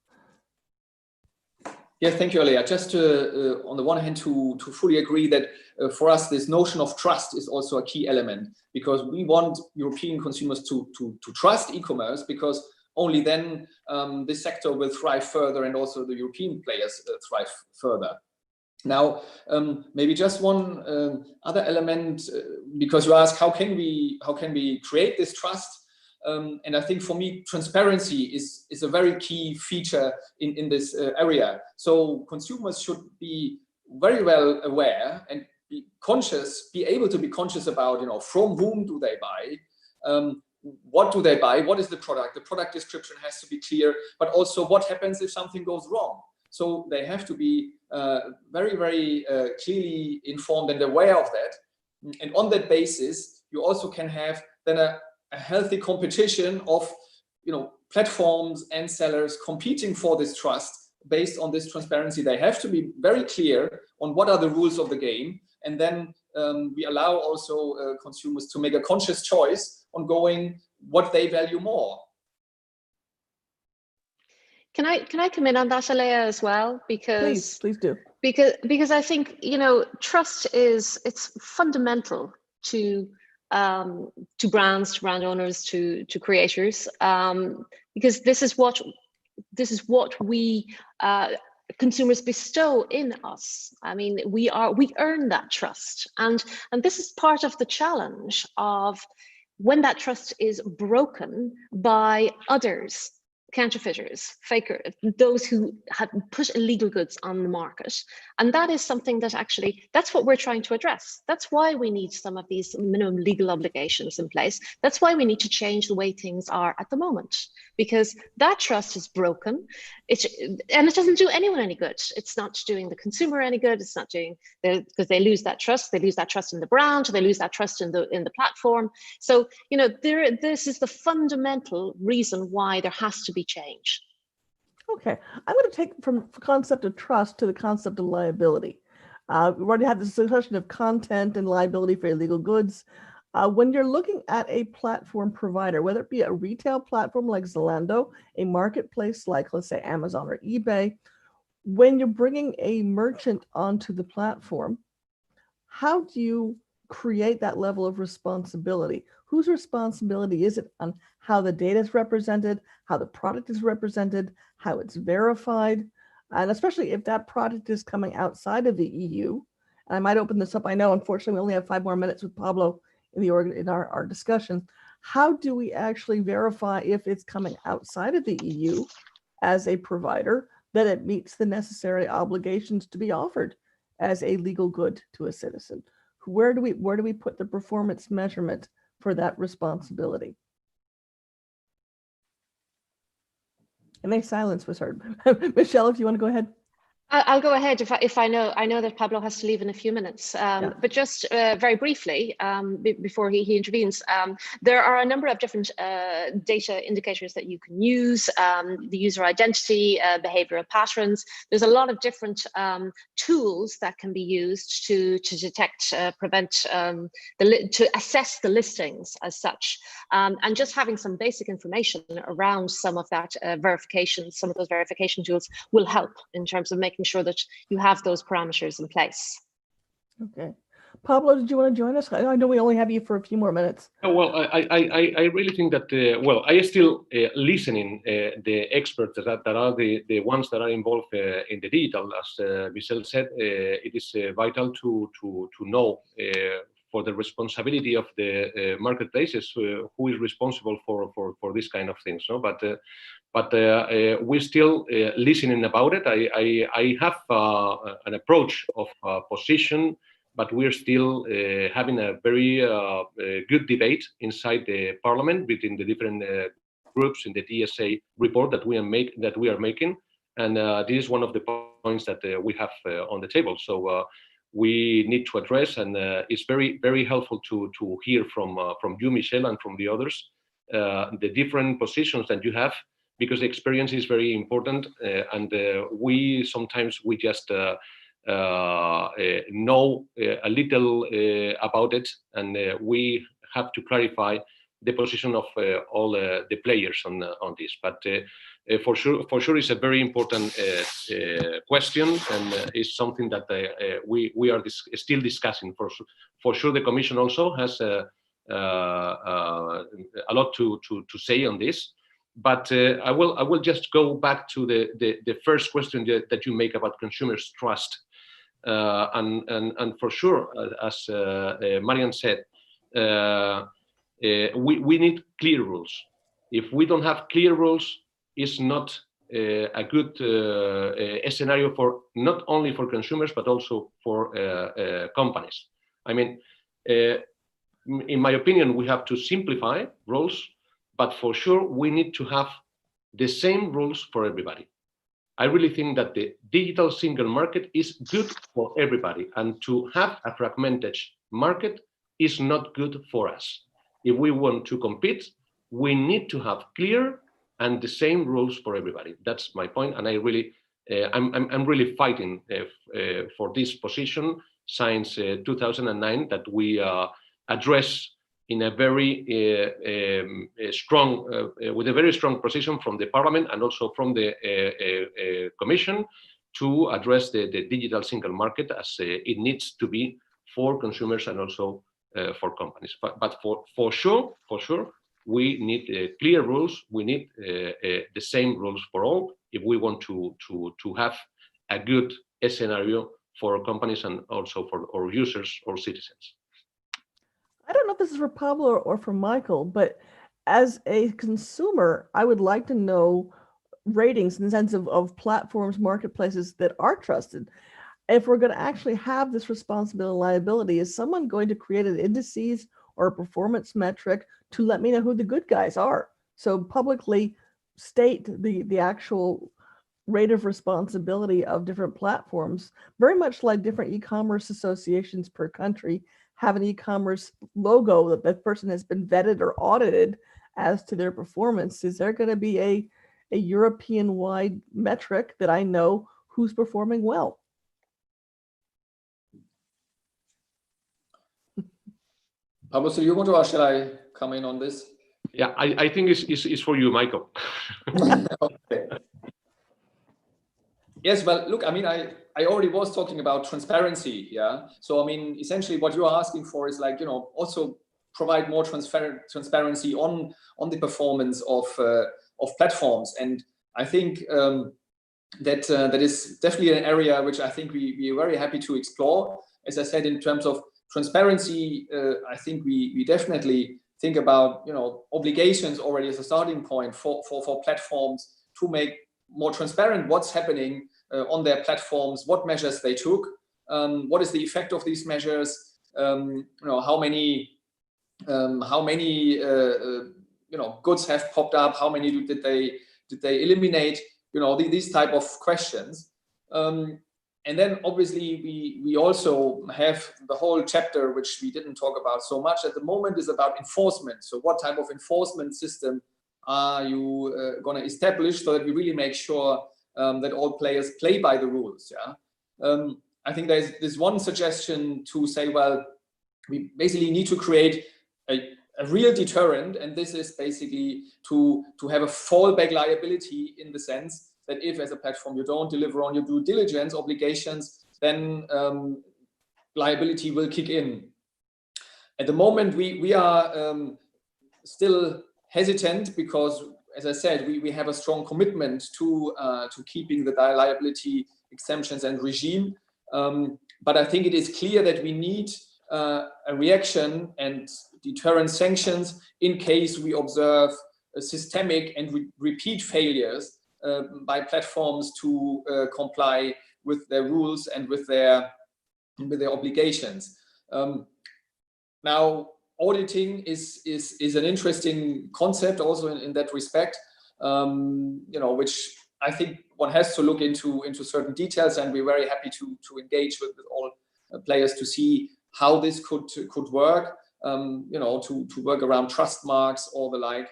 Yes, thank you, Alia. Just on the one hand, to fully agree that for us, this notion of trust is also a key element, because we want European consumers to trust e-commerce, because only then this sector will thrive further, and also the European players thrive further. Now, maybe just one other element, because you ask how can we create this trust? And I think for me, transparency is a very key feature in this area. So consumers should be very well aware and be able to be conscious about, from whom do they buy, what do they buy, what is the product? The product description has to be clear, but also what happens if something goes wrong. So they have to be very, very clearly informed and aware of that. And on that basis, you also can have then a healthy competition of platforms and sellers competing for this trust based on this transparency. They have to be very clear on what are the rules of the game, and then we allow also consumers to make a conscious choice on going what they value more. Can I come in on that, Alea, as well? Because please do. Because I think trust it's fundamental to brands, to brand owners, to creators, because this is what we consumers bestow in us. I mean, we earn that trust, and this is part of the challenge of when that trust is broken by others. counterfeiters, fakers, those who have put illegal goods on the market. And that is something that actually, that's what we're trying to address. That's why we need some of these minimum legal obligations in place. That's why we need to change the way things are at the moment, because that trust is broken. And it doesn't do anyone any good. It's not doing the consumer any good. It's not doing, because they lose that trust. They lose that trust in the brand. They lose that trust in the platform. So, you know, this is the fundamental reason why there has to be change. Okay, I'm going to take from the concept of trust to the concept of liability. We already had this discussion of content and liability for illegal goods. When you're looking at a platform provider, whether it be a retail platform like Zalando, a marketplace like, let's say, Amazon or eBay, when you're bringing a merchant onto the platform, how do you create that level of responsibility? Whose responsibility is it on how the data is represented, how the product is represented, how it's verified, and especially if that product is coming outside of the EU? And I might open this up. I know, unfortunately, we only have 5 more minutes with Pablo in our discussion. How do we actually verify if it's coming outside of the EU as a provider, that it meets the necessary obligations to be offered as a legal good to a citizen? Where do we put the performance measurement for that responsibility? And a silence was heard. Michelle, if you want to go ahead. I'll go ahead if I know that Pablo has to leave in a few minutes, but just very briefly before he intervenes, there are a number of different data indicators that you can use, the user identity, behavioral patterns. There's a lot of different tools that can be used to detect, prevent, to assess the listings as such, and just having some basic information around some of that verification, some of those verification tools will help in terms of making sure that you have those parameters in place. Okay. Pablo, did you want to join us? I know we only have you for a few more minutes. Well, I really think that, well, I still listening the experts that are the ones that are involved in the digital. As Michelle said, it is vital to know for the responsibility of the marketplaces, who is responsible for this kind of things. No? But we're still listening about it. I have an approach of position, but we're still having a very good debate inside the parliament between the different groups in the DSA report that we are making, and this is one of the points that we have on the table. So we need to address, and it's very helpful to hear from you, Michelle, and from the others the different positions that you have, because experience is very important, and we sometimes just know a little about it, and we have to clarify the position of all the players on this. But for sure, it's a very important question, and it's something that we are still discussing. For sure, the Commission also has a lot to say on this. But I will just go back to the first question that you make about consumers' trust, and for sure, as Marian said, we need clear rules. If we don't have clear rules, it's not a good scenario for not only for consumers but also for companies. I mean, in my opinion, we have to simplify rules. But for sure, we need to have the same rules for everybody. I really think that the digital single market is good for everybody, and to have a fragmented market is not good for us. If we want to compete, we need to have clear and the same rules for everybody. That's my point, and I'm really fighting for this position since 2009, that we address in a very strong, with a very strong position from the Parliament and also from the Commission, to address the digital single market as it needs to be for consumers and also for companies. But for sure, we need clear rules. We need the same rules for all if we want to have a good scenario for companies and also for our users or citizens. I don't know if this is for Pablo or for Michael, but as a consumer, I would like to know ratings in the sense of platforms, marketplaces that are trusted. If we're going to actually have this responsibility and liability, is someone going to create an indices or a performance metric to let me know who the good guys are? So publicly state the actual rate of responsibility of different platforms, very much like different e-commerce associations per country have an e-commerce logo that that person has been vetted or audited as to their performance. Is there going to be a European-wide metric that I know who's performing well? Pablo, so you want to, or shall I come in on this? Yeah, I think it's for you, Michael. Okay. Yes, well, look, I mean, I already was talking about transparency, yeah. So I mean, essentially, what you're asking for is like, you know, also provide more transparency on the performance of platforms, and I think that is definitely an area which I think we are very happy to explore. As I said, in terms of transparency, I think we definitely think about, you know, obligations already as a starting point for platforms to make more transparent what's happening on their platforms, what measures they took, what is the effect of these measures, you know, how many you know, goods have popped up, how many did they eliminate, you know, these type of questions. And then obviously we also have the whole chapter, which we didn't talk about so much at the moment, is about enforcement. So what type of enforcement system are you going to establish so that we really make sure that all players play by the rules? Yeah, I think there's this one suggestion to say, well, we basically need to create a real deterrent, and this is basically to have a fallback liability, in the sense that if, as a platform, you don't deliver on your due diligence obligations, then liability will kick in. At the moment, we are still hesitant because, as I said, we have a strong commitment to keeping the liability exemptions and regime. But I think it is clear that we need a reaction and deterrent sanctions in case we observe a systemic and repeat failures by platforms to comply with their rules and with their obligations. Now, auditing is an interesting concept also in that respect, you know, which I think one has to look into certain details, and we're very happy to engage with all players to see how this could work, you know, to work around trust marks or the like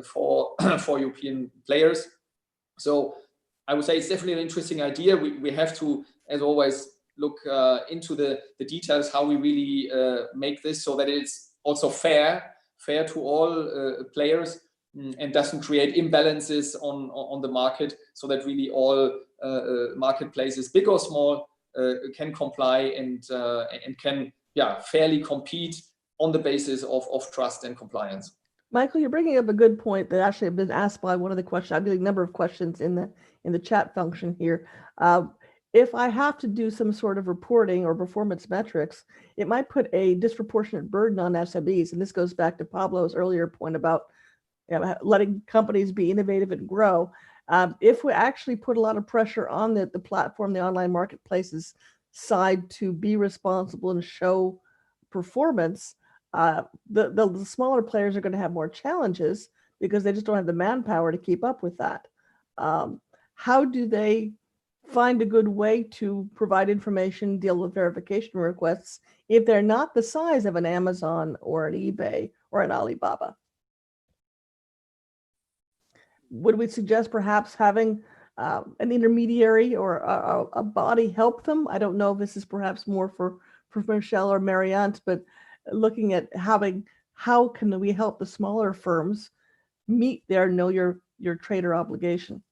for European players. So I would say it's definitely an interesting idea. We have to, as always, look into the details, how we really make this so that it's also fair to all players and doesn't create imbalances on the market, so that really all marketplaces, big or small, can comply and can fairly compete on the basis of trust and compliance. Michael, you're bringing up a good point that actually have been asked by one of the questions. I'm getting a number of questions in the chat function here. If I have to do some sort of reporting or performance metrics, it might put a disproportionate burden on SMEs. And this goes back to Pablo's earlier point about, you know, letting companies be innovative and grow. If we actually put a lot of pressure on the platform, the online marketplaces side to be responsible and show performance, the smaller players are going to have more challenges because they just don't have the manpower to keep up with that. How do they find a good way to provide information, deal with verification requests if they're not the size of an Amazon or an eBay or an Alibaba? Would we suggest perhaps having an intermediary or a body help them? I don't know if this is perhaps more for Michelle or Marianne, but looking at how can we help the smaller firms meet their know your trader obligation?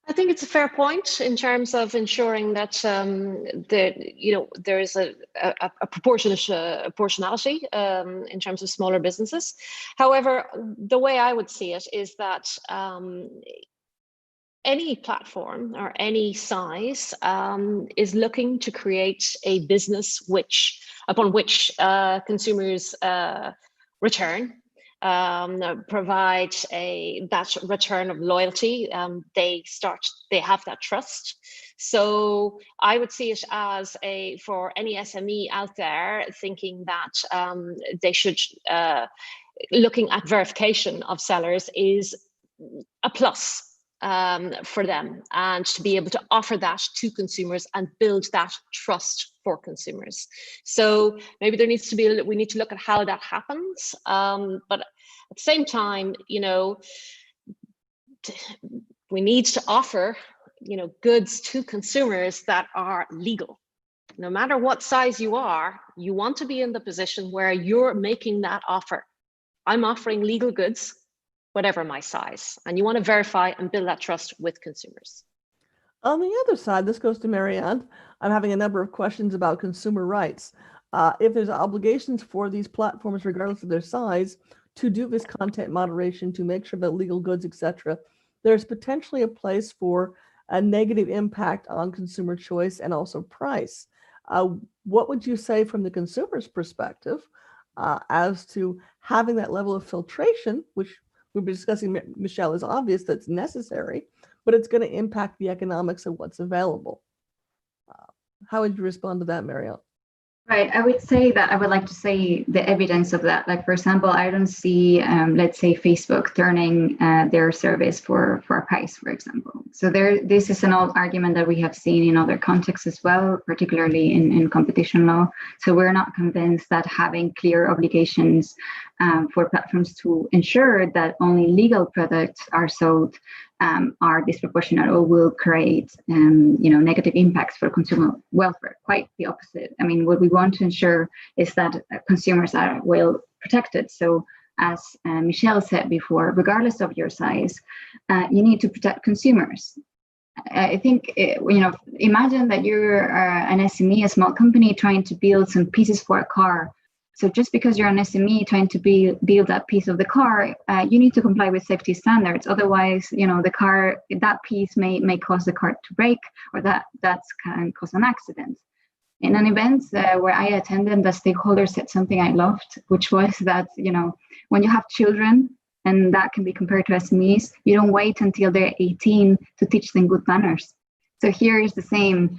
I think it's a fair point in terms of ensuring that there is a proportionality in terms of smaller businesses. However, the way I would see it is that any platform or any size is looking to create a business upon which consumers return. provide that return of loyalty. They have that trust. So I would see it as for any SME out there thinking that they should, looking at verification of sellers is a plus for them, and to be able to offer that to consumers and build that trust for consumers. So maybe there needs to be, we need to look at how that happens. But at the same time, you know, we need to offer, you know, goods to consumers that are legal. No matter what size you are, you want to be in the position where you're making that offer. I'm offering legal goods, whatever my size, and you want to verify and build that trust with consumers. On the other side, this goes to Marianne. I'm having a number of questions about consumer rights. If there's obligations for these platforms, regardless of their size, to do this content moderation, to make sure that legal goods, etc., there's potentially a place for a negative impact on consumer choice and also price. What would you say from the consumer's perspective as to having that level of filtration, which we've been discussing, Michelle, is obvious that's necessary, but it's going to impact the economics of what's available. How would you respond to that, Marielle? Right, I would say that I would like to say the evidence of that. Like, for example, I don't see, let's say, Facebook turning their service for a price, for example. So this is an old argument that we have seen in other contexts as well, particularly in competition law. So we're not convinced that having clear obligations for platforms to ensure that only legal products are sold are disproportionate or will create negative impacts for consumer welfare. Quite the opposite. I mean, what we want to ensure is that consumers are well protected. So as Michelle said before, regardless of your size, you need to protect consumers. I think, imagine that you're an SME, a small company trying to build some pieces for a car. So just because you're an SME trying to build that piece of the car, you need to comply with safety standards. Otherwise, that piece may cause the car to break, or that can cause an accident. In an event where I attended, the stakeholder said something I loved, which was that, when you have children, and that can be compared to SMEs, you don't wait until they're 18 to teach them good manners. So here is the same.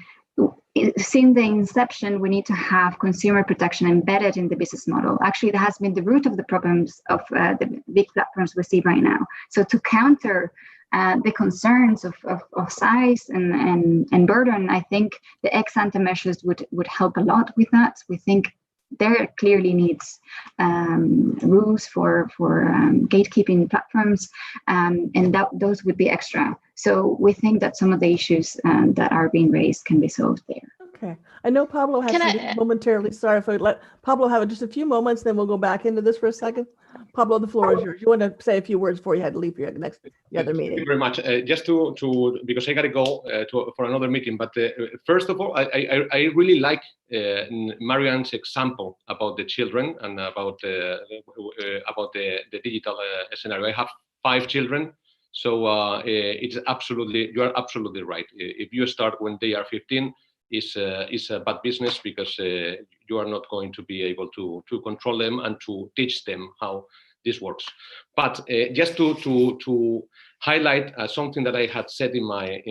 Since the inception, we need to have consumer protection embedded in the business model. Actually, that has been the root of the problems of the big platforms we see right now. So to counter the concerns of size and burden, I think the ex-ante measures would help a lot with that. We think there clearly needs rules for gatekeeping platforms, and those would be extra. So we think that some of the issues that are being raised can be solved there. Okay. I know Pablo has to momentarily. Sorry if I let Pablo have just a few moments, then we'll go back into this for a second. Pablo, the floor is yours. You want to say a few words before you had to leave your other meeting? Thank you very much. Just to because I got to go for another meeting. But first of all, I really like Marianne's example about the children and about the digital scenario. I have 5 children. So it's absolutely, you are absolutely right. If you start when they are 15, is a bad business, because you are not going to be able to control them and to teach them how this works. But just to highlight something that I had said in my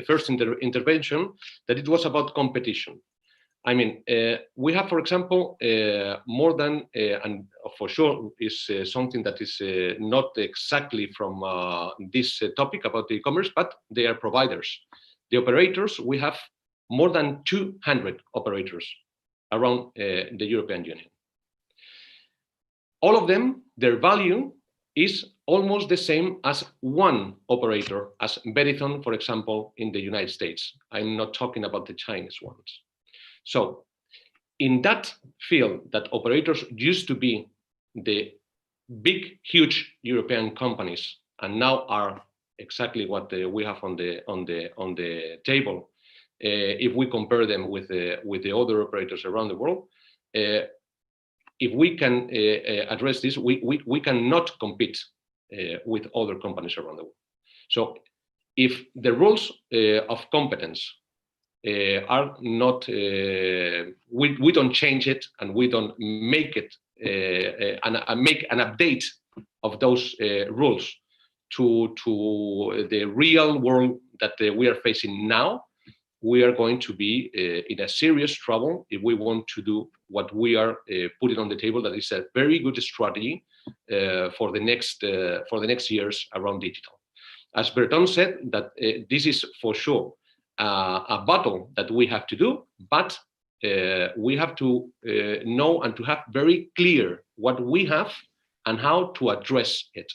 first intervention, that it was about competition. I mean, we have, for example, more than, and for sure is something that is not exactly from this topic about the e-commerce, but they are providers. The operators, we have more than 200 operators around the European Union. All of them, their value is almost the same as one operator, as Verizon, for example, in the United States. I'm not talking about the Chinese ones. So in that field, that operators used to be the big, huge European companies, and now are exactly what we have on the table. If we compare them with the other operators around the world, if we can address this, we cannot compete with other companies around the world. So if the rules of competence are not, we don't change it and we don't make it and make an update of those rules to the real world that we are facing now, we are going to be in a serious trouble if we want to do what we are putting on the table. That is a very good strategy for the next years around digital. As Berton said, that this is for sure a battle that we have to do, but we have to know and to have very clear what we have and how to address it.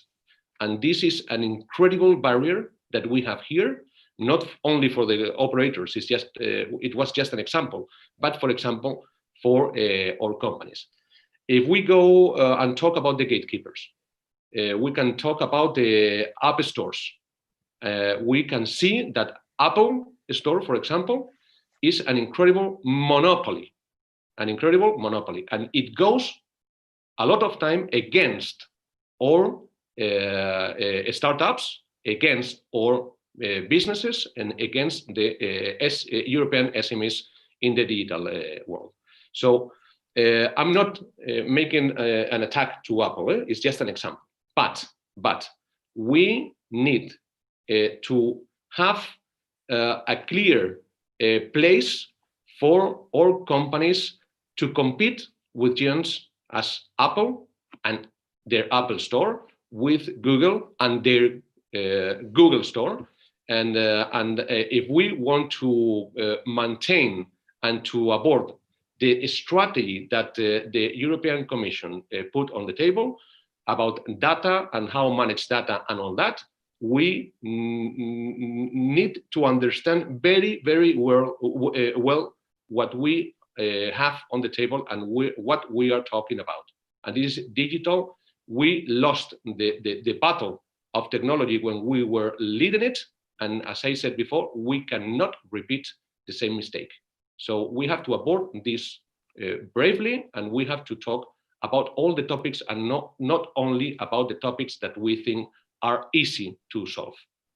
And this is an incredible barrier that we have here, not only for the operators, it was just an example, but for example, for our companies. If we go and talk about the gatekeepers, we can talk about the app stores. We can see that Apple Store, for example, is an incredible monopoly, and it goes a lot of time against all startups, against all businesses, and against the European SMEs in the digital world. So I'm not making an attack to Apple. It's just an example. But we need to have a clear place for all companies to compete with giants as Apple and their Apple Store, with Google and their Google Store. And if we want to maintain and to abort the strategy that the European Commission put on the table about data and how manage data and all that, we need to understand very, very well what we have on the table and what we are talking about. And this is digital. We lost the battle of technology when we were leading it. And as I said before, we cannot repeat the same mistake. So we have to abort this bravely, and we have to talk about all the topics and not only about the topics that we think are easy to solve.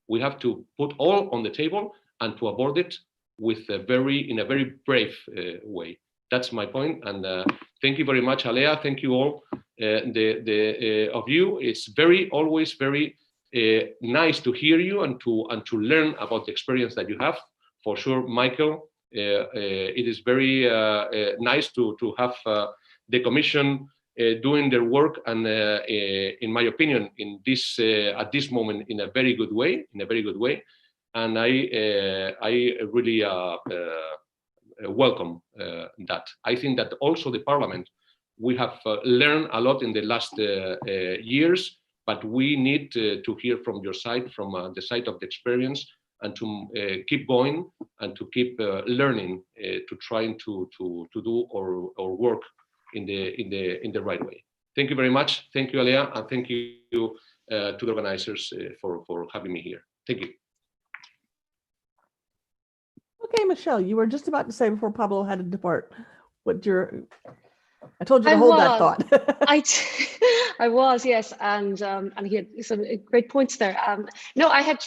We have to put all on the table and to abort it with in a very brave way. That's my point. And thank you very much, Alea. Thank you all of you. It's always very nice to hear you and to learn about the experience that you have. For sure, Michael, it is very nice to have the Commission doing their work, and in my opinion, in this at this moment, in a very good way. And I really welcome that. I think that also the Parliament, we have learned a lot in the last years, but we need to hear from your side, from the side of the experience, and to keep going and to keep learning to try to do our work in the right way. Thank you very much. Thank you, Alea, and thank you to the organizers for having me here. Thank you. Okay, Michelle, you were just about to say before Pablo had to depart, I told you to hold that thought. I was, yes, and he had some great points there. No, I had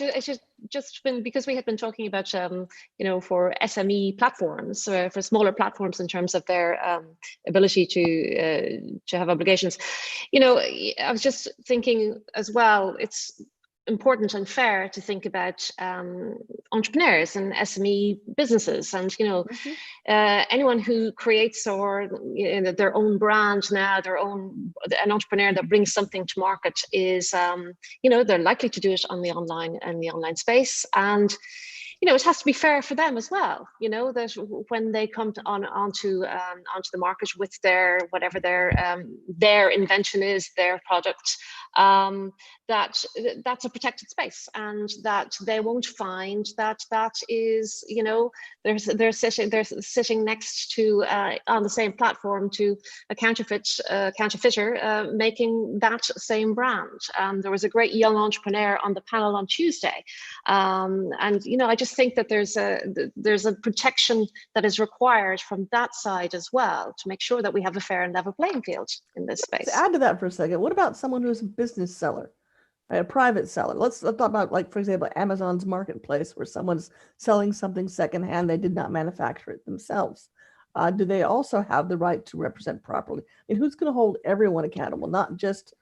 just been, because we had been talking about, for SME platforms, for smaller platforms in terms of their ability to have obligations. I was just thinking as well, it's important and fair to think about entrepreneurs and SME businesses, and anyone who creates their own brand now, an entrepreneur that brings something to market is they're likely to do it on the online space, and it has to be fair for them as well, that when they come onto the market with whatever their invention is, their product, that's a protected space, and that they won't find that is, they're sitting next to on the same platform to a counterfeiter making that same brand. There was a great young entrepreneur on the panel on Tuesday, and I just think that there's a protection that is required from that side as well, to make sure that we have a fair and level playing field in this space. To add to that for a second, what about someone who's a business seller, a private seller? Let's talk about, like, for example, Amazon's marketplace, where someone's selling something secondhand, they did not manufacture it themselves. do they also have the right to represent properly? And who's going to hold everyone accountable, not just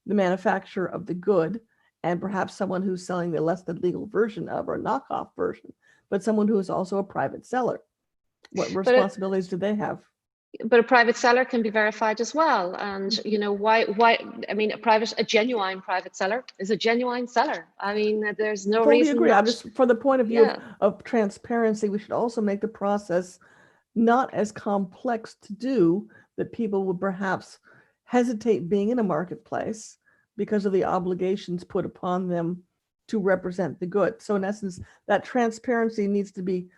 the manufacturer of the good and perhaps someone who's selling the less than legal version of or knockoff version, but someone who is also a private seller? What responsibilities do they have? But a private seller can be verified as well. And, you know, why, I mean, a genuine private seller is a genuine seller. I mean, there's no Totally reason. agree. I'm just, for the point of view Yeah. of transparency, we should also make the process not as complex to do that people would perhaps hesitate being in a marketplace because of the obligations put upon them to represent the good. So in essence, that transparency needs to be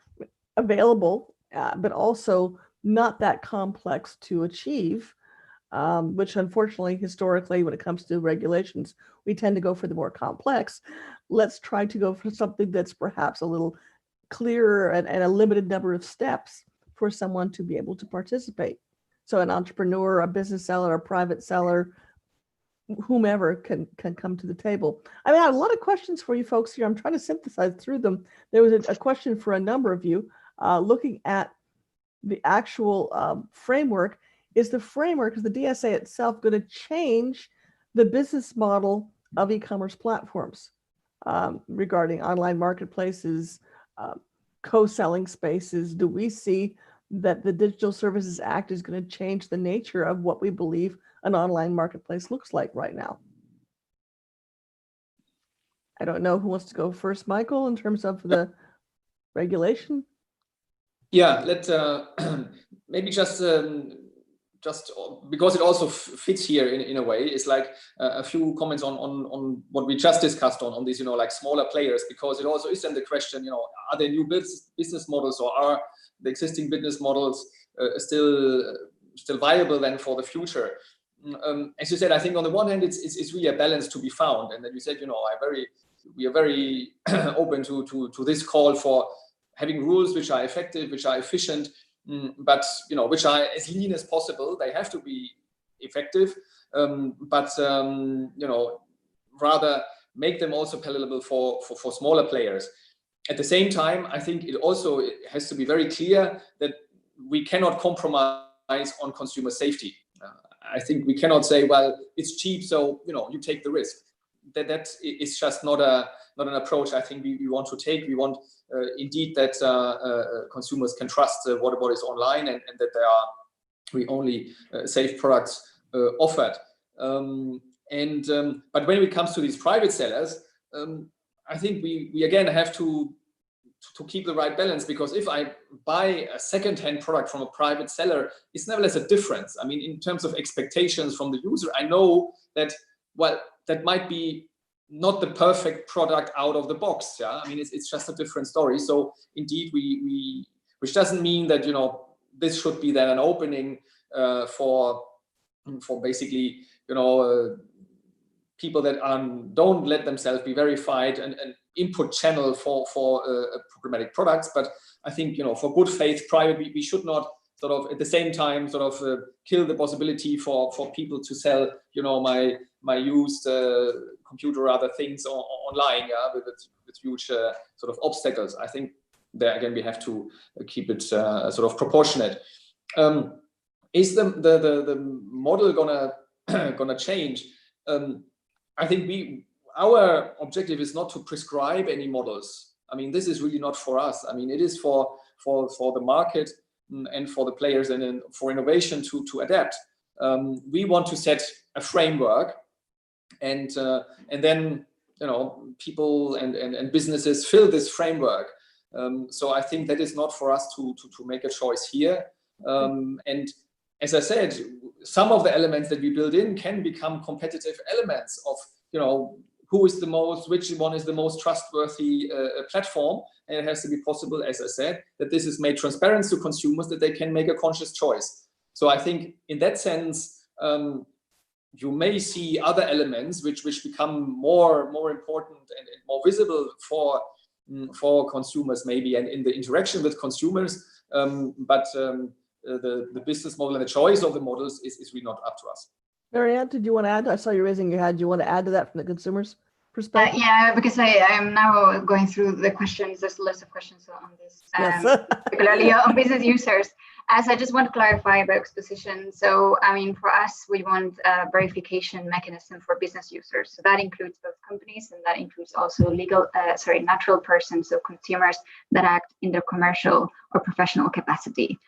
available, but also not that complex to achieve, which unfortunately, historically, when it comes to regulations, we tend to go for the more complex. Let's try to go for something that's perhaps a little clearer and a limited number of steps for someone to be able to participate. So an entrepreneur, a business seller, a private seller, whomever can come to the table. I mean, I have a lot of questions for you folks here. I'm trying to synthesize through them. There was a question for a number of you looking at the actual framework. Is the DSA itself going to change the business model of e-commerce platforms regarding online marketplaces, co-selling spaces? Do we see that the Digital Services Act is going to change the nature of what we believe an online marketplace looks like right now? I don't know who wants to go first, Michael, in terms of the regulation. Yeah, let's maybe just because it also fits here in a way, is like a few comments on what we just discussed on these, you know, like smaller players, because it also is then the question, you know, are there new business models, or are the existing business models still viable then for the future? As you said, I think on the one hand, it's really a balance to be found, and then you said, you know, we are very open to this call for having rules which are effective, which are efficient, but you know, which are as lean as possible. They have to be effective, but you know, rather make them also palatable for smaller players. At the same time, I think it has to be very clear that we cannot compromise on consumer safety. I think we cannot say, well, it's cheap, so you know, you take the risk. That is just not an approach I think we want to take. We want indeed that consumers can trust what is online, and that there are only safe products offered. But when it comes to these private sellers, I think we again have to keep the right balance, because if I buy a second-hand product from a private seller, it's nevertheless a difference. I mean, in terms of expectations from the user, I know that, well, that might be not the perfect product out of the box. Yeah, I mean, it's just a different story. So indeed, which doesn't mean that, you know, this should be then an opening for basically, you know, people that don't let themselves be verified and input channel for programmatic products. But I think, you know, for good faith private, we should not sort of at the same time sort of kill the possibility for people to sell, you know, my used computer or other things online, yeah, with huge sort of obstacles. I think there again we have to keep it sort of proportionate. Is the model gonna change? I think our objective is not to prescribe any models. I mean, this is really not for us. I mean, it is for the market and for the players, and then for innovation to adapt. We want to set a framework, and then, you know, people and businesses fill this framework. So I think that is not for us to make a choice here. And as I said, some of the elements that we build in can become competitive elements of, you know, which one is the most trustworthy platform, and it has to be possible, as I said, that this is made transparent to consumers, that they can make a conscious choice. So I think in that sense, you may see other elements which become more important and more visible for consumers maybe, and in the interaction with consumers. But the business model and the choice of the models is really not up to us. Marianne, did you want to add? I saw you raising your hand. Do you want to add to that from the consumer's perspective? Yeah, because I am now going through the questions. There's a list of questions on this, Yes. particularly on business users. As I just want to clarify about exposition. So, I mean, for us, we want a verification mechanism for business users. So that includes both companies and that includes also natural persons, so consumers that act in their commercial or professional capacity.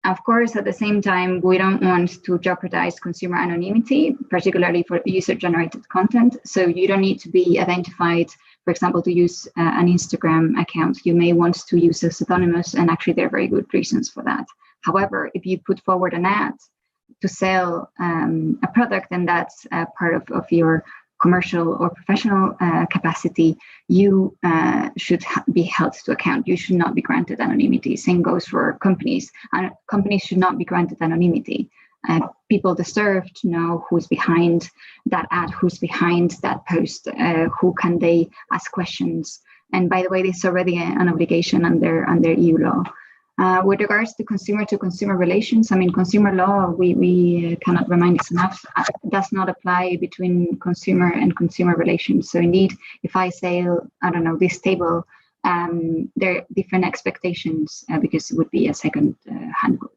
Of course, at the same time, we don't want to jeopardize consumer anonymity, particularly for user-generated content. So you don't need to be identified, for example, to use an Instagram account. You may want to use a pseudonymous, and actually there are very good reasons for that. However, if you put forward an ad to sell a product, and that's part of your commercial or professional capacity, you should be held to account. You should not be granted anonymity. Same goes for companies. Companies should not be granted anonymity. People deserve to know who's behind that ad, who's behind that post, who can they ask questions. And by the way, this is already an obligation under EU law. With regards to consumer relations, I mean, consumer law, we cannot remind us enough, does not apply between consumer and consumer relations. So indeed, if I sell, I don't know, this table, there are different expectations because it would be a second hand good.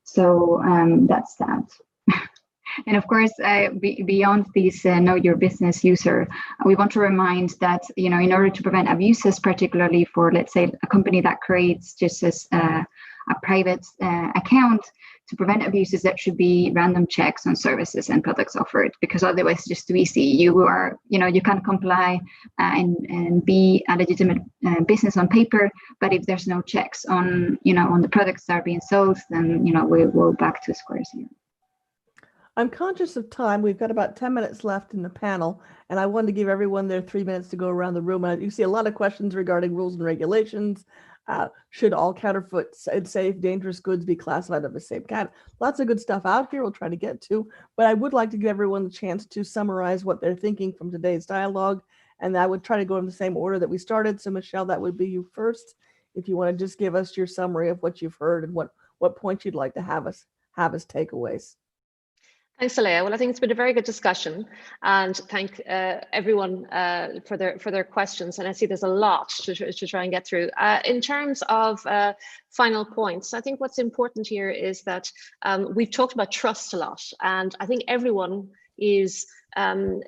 So that's that. And of course, beyond this know your business user, we want to remind that, you know, in order to prevent abuses, particularly for, let's say, a company that creates just as a private account, to prevent abuses, that should be random checks on services and products offered, because otherwise it's just too easy. You are, you know, you can't comply and be a legitimate business on paper, but if there's no checks on, you know, on the products that are being sold, then, you know, we're back to square zero. I'm conscious of time. We've got about 10 minutes left in the panel, and I wanted to give everyone their 3 minutes to go around the room. You see a lot of questions regarding rules and regulations. Should all counterfeit and safe dangerous goods be classified of the same kind? Lots of good stuff out here we'll try to get to, but I would like to give everyone the chance to summarize what they're thinking from today's dialogue, and I would try to go in the same order that we started. So Michelle, that would be you first. If you want to just give us your summary of what you've heard and what points you'd like to have as takeaways. Thanks, Alea. Well, I think it's been a very good discussion, and thank everyone for their questions. And I see there's a lot to try and get through. In terms of final points, I think what's important here is that we've talked about trust a lot, and I think everyone is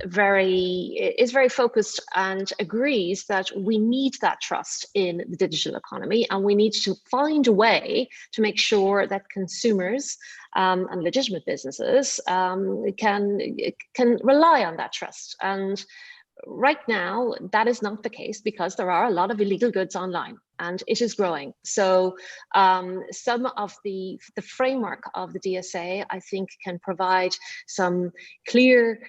very focused and agrees that we need that trust in the digital economy, and we need to find a way to make sure that consumers and legitimate businesses can rely on that trust. And right now, that is not the case, because there are a lot of illegal goods online, and it is growing. So some of the framework of the DSA, I think, can provide some clear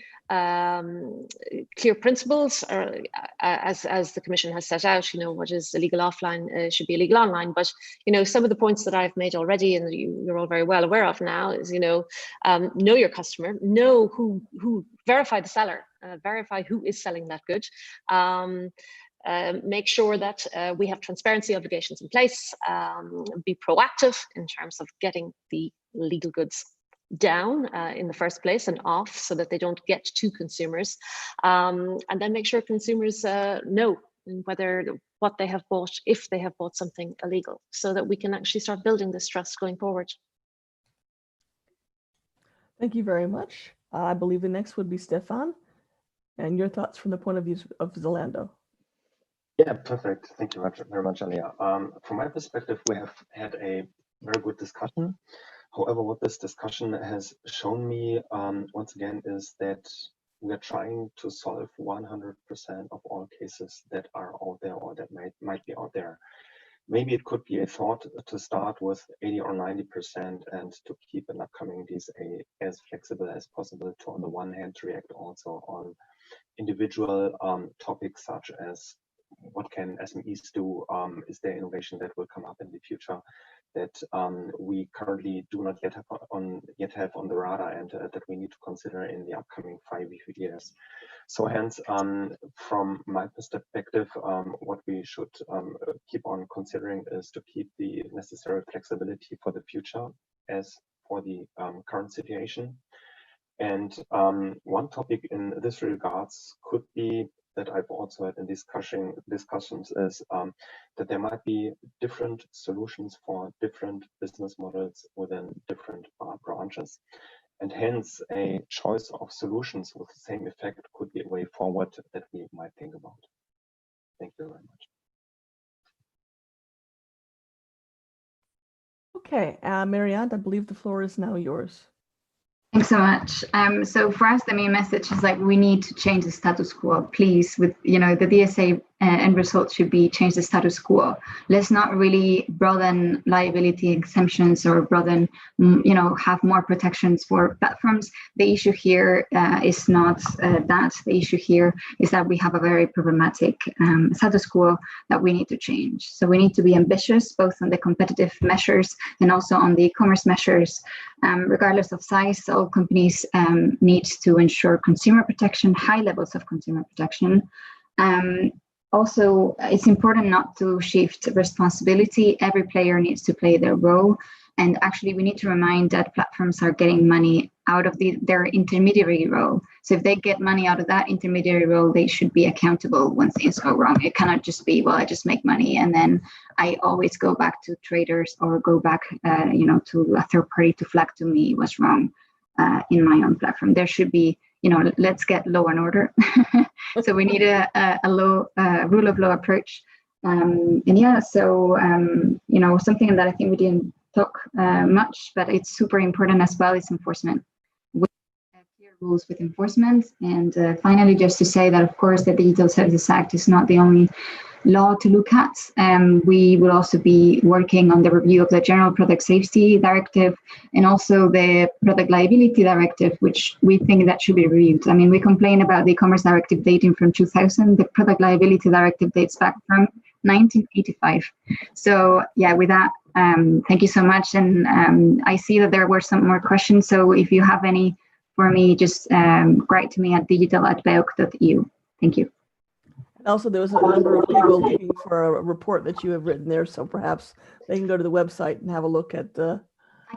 principles, or as the Commission has set out, you know, what is illegal offline should be illegal online. But, you know, some of the points that I've made already, and you're all very well aware of now, is, you know your customer, know who, verify the seller, verify who is selling that good. Make sure that we have transparency obligations in place, be proactive in terms of getting the illegal goods down in the first place and off, so that they don't get to consumers, and then make sure consumers know what they have bought, if they have bought something illegal, so that we can actually start building this trust going forward. Thank you very much. I believe the next would be Stefan, and your thoughts from the point of view of Zalando. Yeah, perfect. Thank you very much, Alea. From my perspective, we have had a very good discussion. However, what this discussion has shown me, once again, is that we are trying to solve 100% of all cases that are out there, or that might be out there. Maybe it could be a thought to start with 80 or 90% and to keep an upcoming DSA as flexible as possible to, on the one hand, to react also on individual topics such as what can SMEs do? Is there innovation that will come up in the future that we currently do not yet have on the radar, and that we need to consider in the upcoming 5 years? So hence, from my perspective, what we should keep on considering is to keep the necessary flexibility for the future as for the current situation. And one topic in this regards could be that I've also had in discussions is that there might be different solutions for different business models within different branches. And hence, a choice of solutions with the same effect could be a way forward that we might think about. Thank you very much. Okay, Marianne, I believe the floor is now yours. Thanks so much. So for us, the main message is like we need to change the status quo, please. With the DSA end result should be change the status quo. Let's not really broaden liability exemptions or broaden, have more protections for platforms. The issue here is not that. The issue here is that we have a very problematic status quo that we need to change. So we need to be ambitious, both on the competitive measures and also on the e-commerce measures. Regardless of size, all companies need to ensure consumer protection, high levels of consumer protection. Also, it's important not to shift responsibility. Every player needs to play their role. And actually, we need to remind that platforms are getting money out of their intermediary role. So if they get money out of that intermediary role, they should be accountable when things go wrong. It cannot just be, well, I just make money and then I always go back to traders or go back, to a third party to flag to me what's wrong in my own platform. There should be, let's get law and order. So we need a rule of law approach. Something that I think we didn't talk much, but it's super important as well is enforcement. We have clear rules with enforcement. And finally, just to say that, of course, the Digital Services Act is not the only law to look at. We will also be working on the review of the General Product Safety Directive and also the Product Liability Directive, which we think that should be reviewed. I mean, we complain about the e-commerce directive dating from 2000. The Product Liability Directive dates back from 1985. So yeah, with that, thank you so much. And I see that there were some more questions. So if you have any for me, just write to me at digital@beuk.eu. Thank you. Also, there was a number of people looking for a report that you have written there, so perhaps they can go to the website and have a look at the.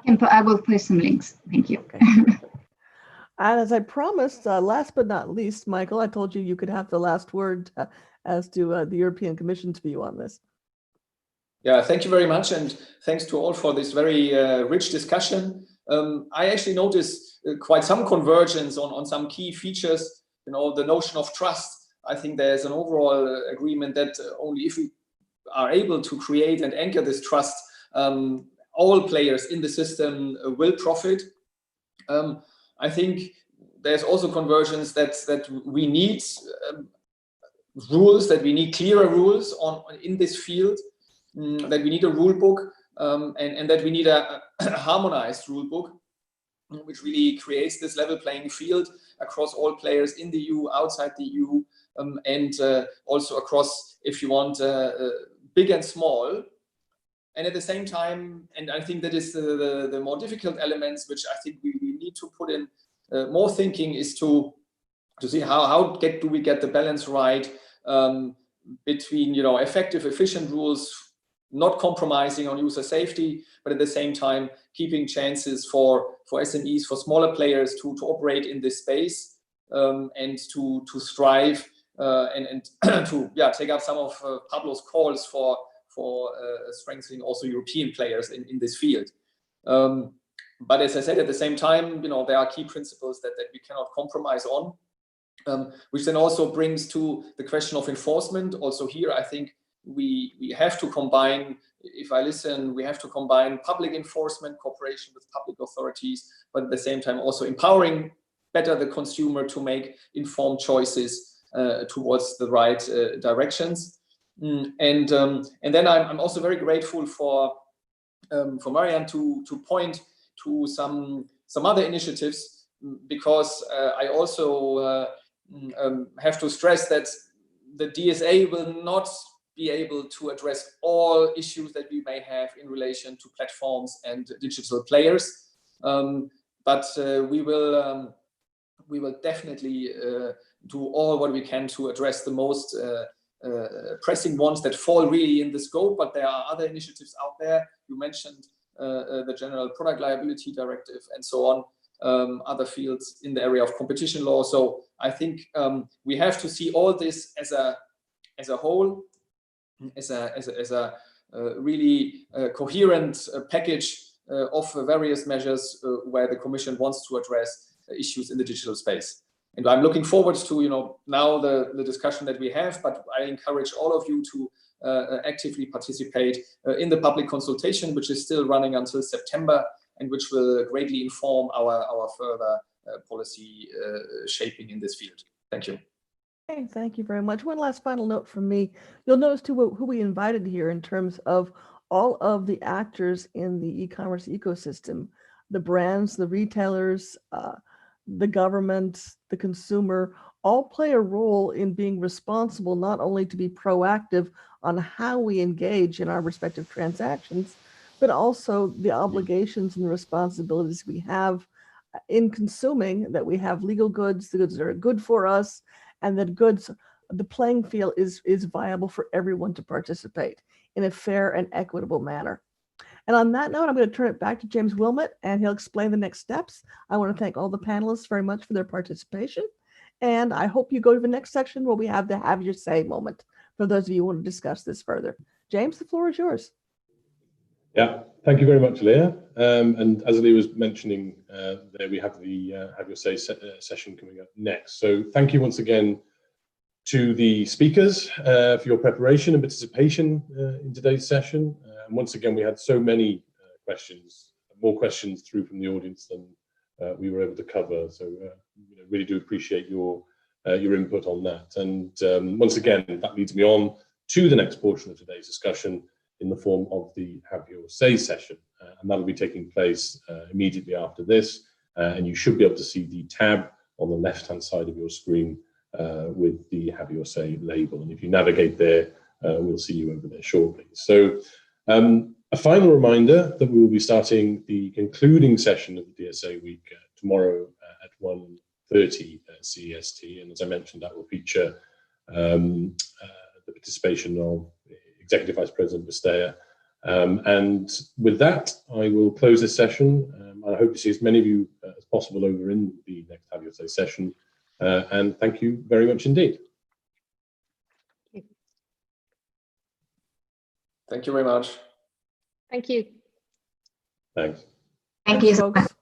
I will post some links. Thank you. Okay. And as I promised, last but not least, Michael, I told you could have the last word as to the European Commission's view on this. Yeah, thank you very much, and thanks to all for this very rich discussion. I actually noticed quite some convergence on some key features. The notion of trust. I think there's an overall agreement that only if we are able to create and anchor this trust, all players in the system will profit. I think there's also convergence that we need rules, that we need clearer rules in this field, that we need a rule book, and that we need a harmonized rule book, which really creates this level playing field across all players in the EU, outside the EU, and also across, if you want, big and small. And at the same time, and I think that is the more difficult elements, which I think we need to put in more thinking, is to see how do we get the balance right between effective, efficient rules, not compromising on user safety, but at the same time keeping chances for SMEs, for smaller players to operate in this space and to strive and to take up some of Pablo's calls for strengthening also European players in this field. But as I said, at the same time, there are key principles that we cannot compromise on, which then also brings to the question of enforcement. Also here, I think we have to combine, we have to combine public enforcement, cooperation with public authorities, but at the same time also empowering better the consumer to make informed choices towards the right directions. And then I'm also very grateful for Marianne to point to some other initiatives, because I also have to stress that the DSA will not be able to address all issues that we may have in relation to platforms and digital players, but we will definitely do all what we can to address the most pressing ones that fall really in the scope. But there are other initiatives out there. You mentioned the General Product Liability Directive and so on. other fields in the area of competition law. So I think we have to see all this as a whole, as a really coherent package of various measures where the Commission wants to address issues in the digital space. And I'm looking forward to, now the discussion that we have, but I encourage all of you to actively participate in the public consultation, which is still running until September, and which will greatly inform our further policy shaping in this field. Thank you. Okay, thank you very much. One last final note from me. You'll notice too who we invited here in terms of all of the actors in the e-commerce ecosystem, the brands, the retailers, the government, the consumer, all play a role in being responsible, not only to be proactive on how we engage in our respective transactions, but also the obligations and the responsibilities we have in consuming, that we have legal goods, the goods that are good for us, and that goods, the playing field is viable for everyone to participate in a fair and equitable manner. And on that note, I'm going to turn it back to James Wilmot, and he'll explain the next steps. I want to thank all the panelists very much for their participation. And I hope you go to the next section where we have the Have Your Say moment for those of you who want to discuss this further. James, the floor is yours. Yeah, thank you very much, Leah. And as Leah was mentioning, there we have the Have Your Say session coming up next. So thank you once again to the speakers for your preparation and participation in today's session. And once again, we had so many questions, more questions through from the audience than we were able to cover. So really do appreciate your input on that. And once again, that leads me on to the next portion of today's discussion in the form of the Have Your Say session. And that'll be taking place immediately after this. And you should be able to see the tab on the left-hand side of your screen with the Have Your Say label. And if you navigate there, we'll see you over there shortly. So a final reminder that we will be starting the concluding session of the DSA week tomorrow at 1:30 CEST. And as I mentioned, that will feature the participation of Executive Vice President Bastea. And with that, I will close this session. I hope to see as many of you as possible over in the next Have Your Say session. And thank you very much indeed. Thank you very much. Thank you. Thanks. Thank you Thanks, so much. folks.